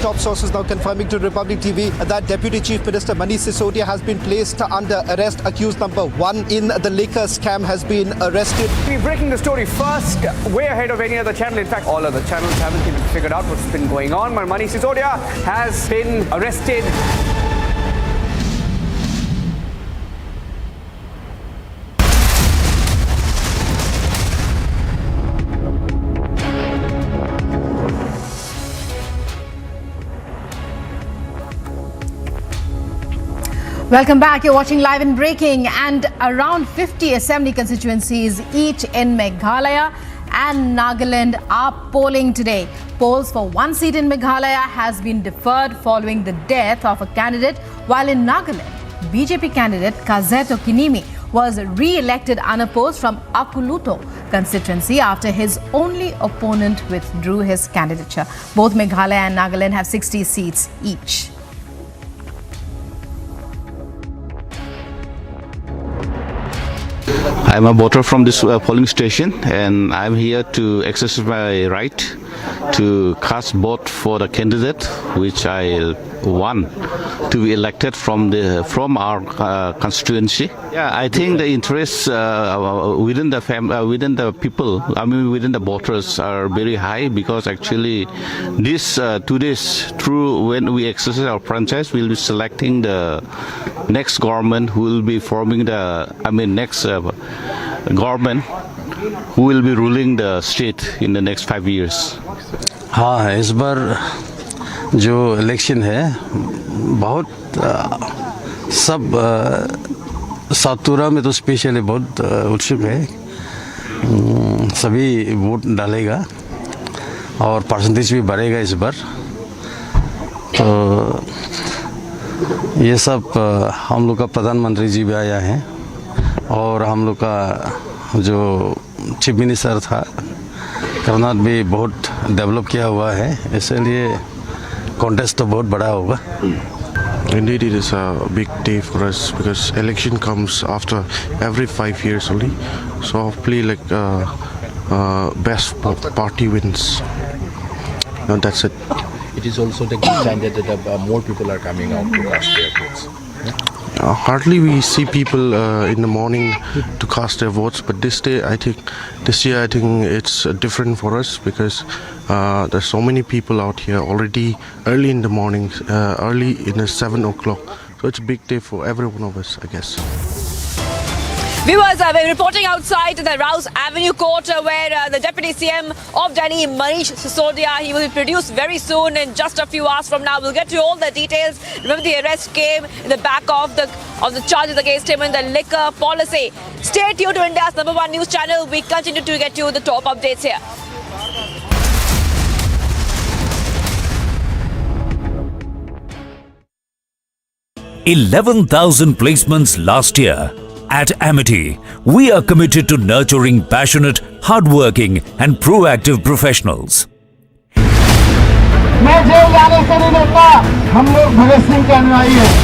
Top sources now confirming to Republic TV that Deputy Chief Minister Manish Sisodia has been placed under arrest. Accused number 1 in the liquor scam has been arrested. We're breaking the story first, way ahead of any other channel. In fact, all other channels haven't even figured out what's been going on. Manish Sisodia has been arrested. Welcome back. You're watching Live and Breaking, and around 50 assembly constituencies each in Meghalaya and Nagaland are polling today. Polls for 1 seat in Meghalaya has been deferred following the death of a candidate, while in Nagaland, BJP candidate Kazeto Kinimi was re-elected unopposed from Akuluto constituency after his only opponent withdrew his candidature. Both Meghalaya and Nagaland have 60 seats each. I'm a voter from this polling station, and I'm here to exercise my right to cast vote for the candidate which I want to be elected from our constituency. Yeah, I think the interests within the people, I mean within the voters, are very high, because actually this 2 days through, when we exercise our franchise, we'll be selecting the next government who will be forming the next government who will be ruling the state in the next 5 years? हाँ, इस बार जो election है बहुत सब सातुरा में तो specially बहुत उत्सुक है। सभी वोट डालेगा और परसेंटेज भी बढ़ेगा इस बार। तो ये सब हम लोग का प्रधानमंत्री जी भी आया है और हम लोग का जो चीफ मिनिस्टर था कर्नाट भी बहुत डेवलप किया हुआ है, इसलिए कॉन्टेस्ट तो बहुत बड़ा होगा। Indeed, it is a big day for us because election comes after every 5 years only. So hopefully, like best party wins. And that's it. It is also the good sign that more people are coming out to cast their votes. Hardly we see people in the morning to cast their votes, but this year I think it's different for us because there's so many people out here already early in the morning, early in the 7 o'clock. So it's a big day for every one of us, I guess. Viewers, we're reporting outside the Rouse Avenue Court where the Deputy CM of Delhi, Manish Sisodia, he will be produced very soon in just a few hours from now. We'll get to all the details. Remember, the arrest came in the back of the charges against him in the liquor policy. Stay tuned to India's #1 news channel. We continue to get you the top updates here. $11,000 placements last year. At Amity, we are committed to nurturing passionate, hardworking and proactive professionals.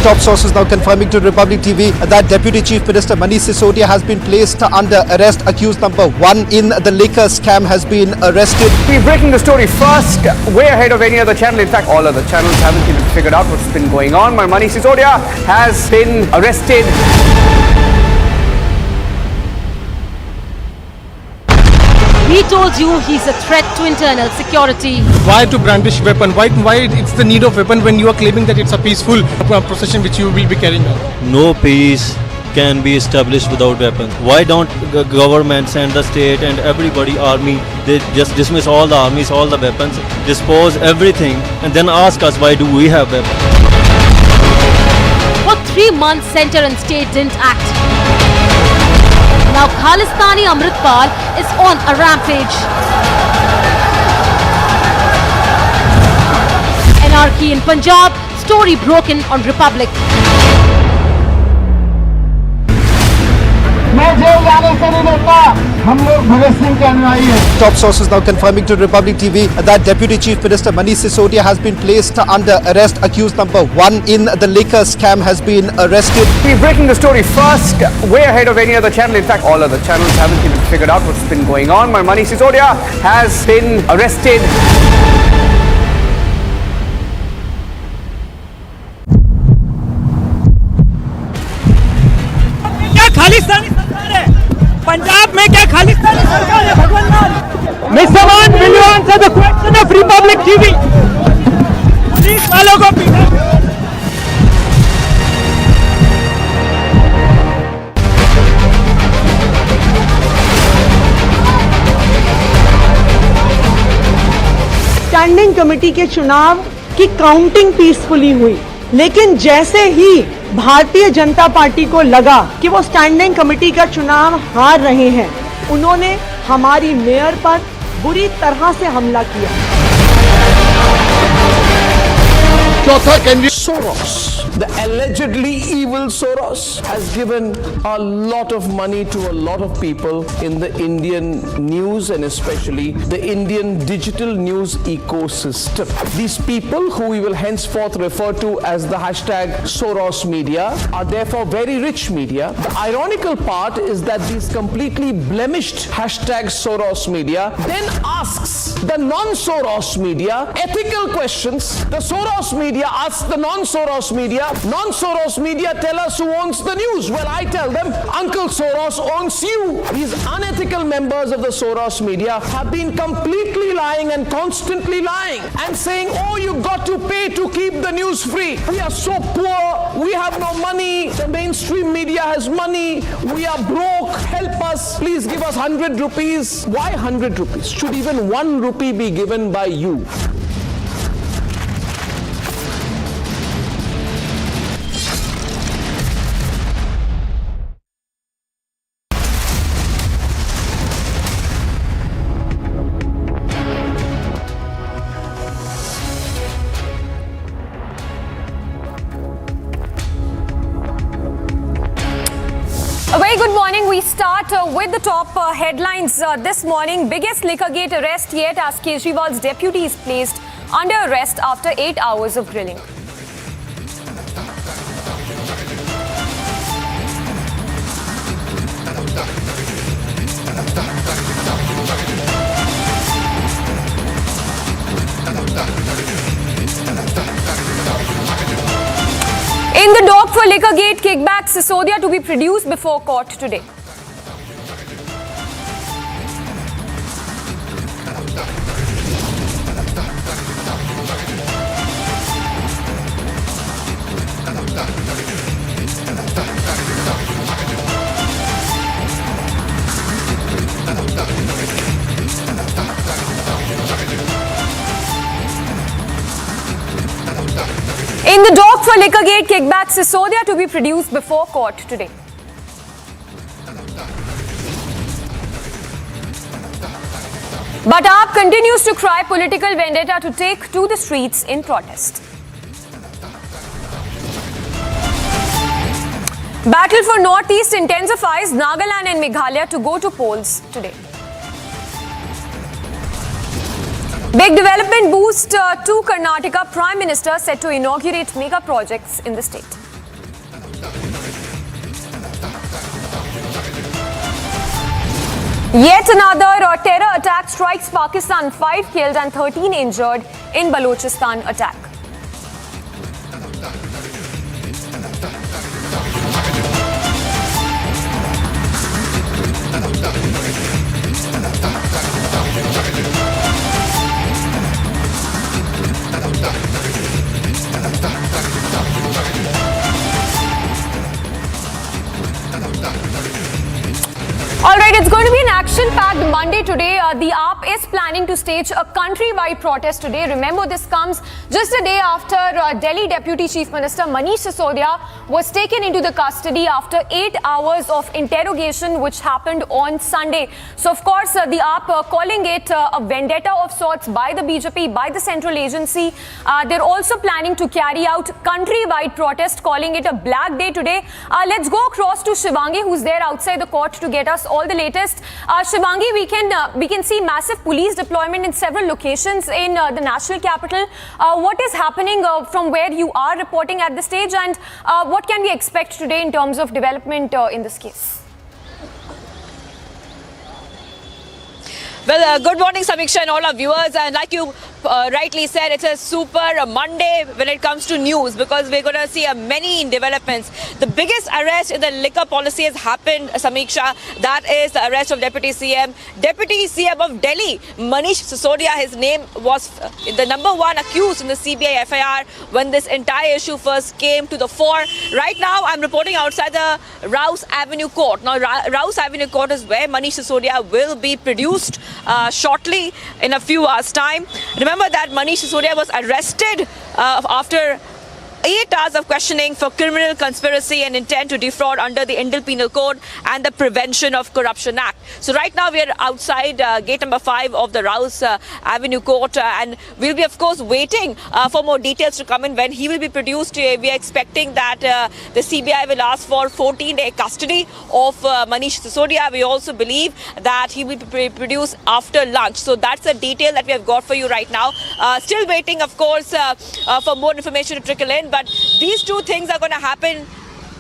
Top sources now confirming to Republic TV that Deputy Chief Minister Manish Sisodia has been placed under arrest. Accused number 1 in the liquor scam has been arrested. We're breaking the story first, way ahead of any other channel. In fact, all other channels haven't even figured out what's been going on. But Manish Sisodia has been arrested. He told you he's a threat to internal security. Why to brandish weapon? Why it's the need of weapon when you are claiming that it's a peaceful procession which you will be carrying out? No peace can be established without weapons. Why don't governments and the state and everybody, army, they just dismiss all the armies, all the weapons, dispose everything and then ask us why do we have weapons? For 3 months, center and state didn't act. Now Khalistani Amritpal is on a rampage. Anarchy in Punjab, story broken on Republic. Top sources now confirming to Republic TV that Deputy Chief Minister Manish Sisodia has been placed under arrest. Accused number 1 in the liquor scam has been arrested. We're breaking the story first, way ahead of any other channel. In fact, all other channels haven't even figured out what's been going on. But Manish Sisodia has been arrested. Khalistani सरकार है पंजाब में, क्या खालिस्तानी सरकार है भगवान लाल? मिसवान millions है the question of Republic TV. Police वालों को पीटा। स्टैंडिंग कमेटी के चुनाव की काउंटिंग पीसफुली हुई, लेकिन जैसे ही भारतीय जनता पार्टी को लगा कि वो स्टैंडिंग कमेटी का चुनाव हार रहे हैं, उन्होंने हमारी मेयर पर बुरी तरह से हमला किया। चौथा candidate Soros, the allegedly evil Soros, has given a lot of money to a lot of people in the Indian news and especially the Indian digital news ecosystem. These people, who we will henceforth refer to as the hashtag Soros media, are therefore very rich media. The ironical part is that these completely blemished hashtag Soros media then asks the non-Soros media ethical questions. The Soros media asks the non-Soros media. Non-Soros media tell us who owns the news. Well, I tell them, Uncle Soros owns you. These unethical members of the Soros media have been completely lying and constantly lying and saying, oh, you got to pay to keep the news free. We are so poor. We have no money. The mainstream media has money. We are broke. Help us. Please give us 100 rupees. Why 100 rupees? Should even 1 rupee be given by you? A very good morning. We start with the top headlines this morning. Biggest Liquorgate arrest yet as Kejriwal's deputy is placed under arrest after 8 hours of grilling. In the dock for Liquorgate kickback, Sisodia to be produced before court today. In the dock for Liquorgate kickback, Sisodia to be produced before court today. But AAP continues to cry political vendetta to take to the streets in protest. Battle for Northeast intensifies. Nagaland and Meghalaya to go to polls today. Big development boost to Karnataka. Prime Minister set to inaugurate mega projects in the state. Yet another terror attack strikes Pakistan. 5 killed and 13 injured in Balochistan attack. Alright, it's going to be an action-packed Monday today. The AAP is planning to stage a countrywide protest today. Remember, this comes just a day after Delhi Deputy Chief Minister Manish Sisodia was taken into the custody after 8 hours of interrogation which happened on Sunday. So, of course, the AAP calling it a vendetta of sorts by the BJP, by the central agency. They're also planning to carry out countrywide protest, calling it a black day today. Let's go across to Shivangi, who's there outside the court to get us all the latest. Shivangi, we can see massive police deployment in several locations in the national capital. What is happening from where you are reporting at this stage, and what can we expect today in terms of development in this case? Well, good morning, Samiksha, and all our viewers. And like you rightly said, it's a super Monday when it comes to news, because we're going to see many developments. The biggest arrest in the liquor policy has happened, Samiksha. That is the arrest of Deputy CM of Delhi, Manish Sisodia. His name was the #1 accused in the CBI FIR when this entire issue first came to the fore. Right now, I'm reporting outside the Rouse Avenue Court. Now, Rouse Avenue Court is where Manish Sisodia will be produced shortly in a few hours' time. Remember that Manish Sisodia was arrested after 8 hours of questioning for criminal conspiracy and intent to defraud under the Indian Penal Code and the Prevention of Corruption Act. So right now we are outside gate number 5 of the Rouse Avenue Court, and we'll be of course waiting for more details to come in when he will be produced. We are expecting that the CBI will ask for 14-day custody of Manish Sisodia. We also believe that he will be produced after lunch. So that's the detail that we have got for you right now. Still waiting, of course, for more information to trickle in. But these two things are going to happen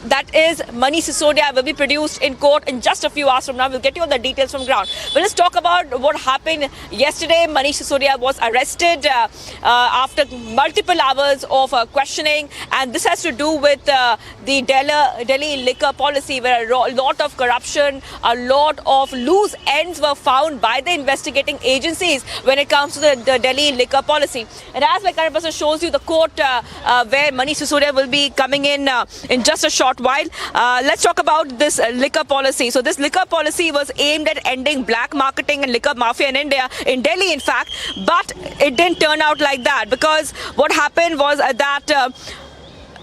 that is Manish Sisodia, will be produced in court in just a few hours from now. We'll get you all the details from ground. But let's talk about what happened yesterday. Manish Sisodia was arrested after multiple hours of questioning, and this has to do with the Delhi liquor policy, where a lot of corruption, a lot of loose ends were found by the investigating agencies when it comes to the Delhi liquor policy. And as my current person shows you, the court where Manish Sisodia will be coming in just a short while. Let's talk about this liquor policy. So this liquor policy was aimed at ending black marketing and liquor mafia in India, in Delhi in fact, but it didn't turn out like that, because what happened was that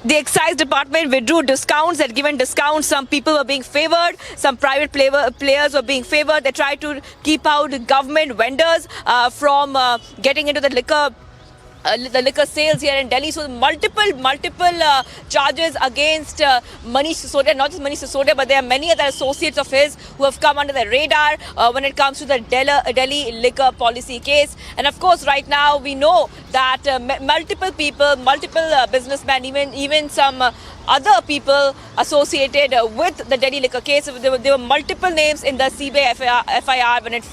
the excise department withdrew discounts. They'd given discounts. Some people were being favored. Some private players were being favored. They tried to keep out government vendors from getting into the liquor sales here in Delhi. So multiple charges against Manish Sisodia, not just Manish Sisodia, but there are many other associates of his who have come under the radar when it comes to the Delhi liquor policy case. And of course, right now we know that multiple people, multiple businessmen, even some other people associated with the Delhi liquor case. There were multiple names in the CBI FIR when it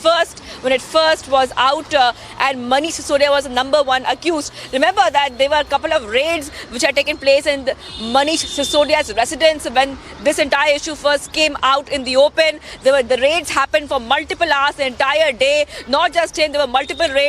first was out, and Manish Sisodia was the #1 accused. Remember that there were a couple of raids which had taken place in Manish Sisodia's residence when this entire issue first came out in the open. The raids happened for multiple hours, the entire day. Not just him, there were multiple raids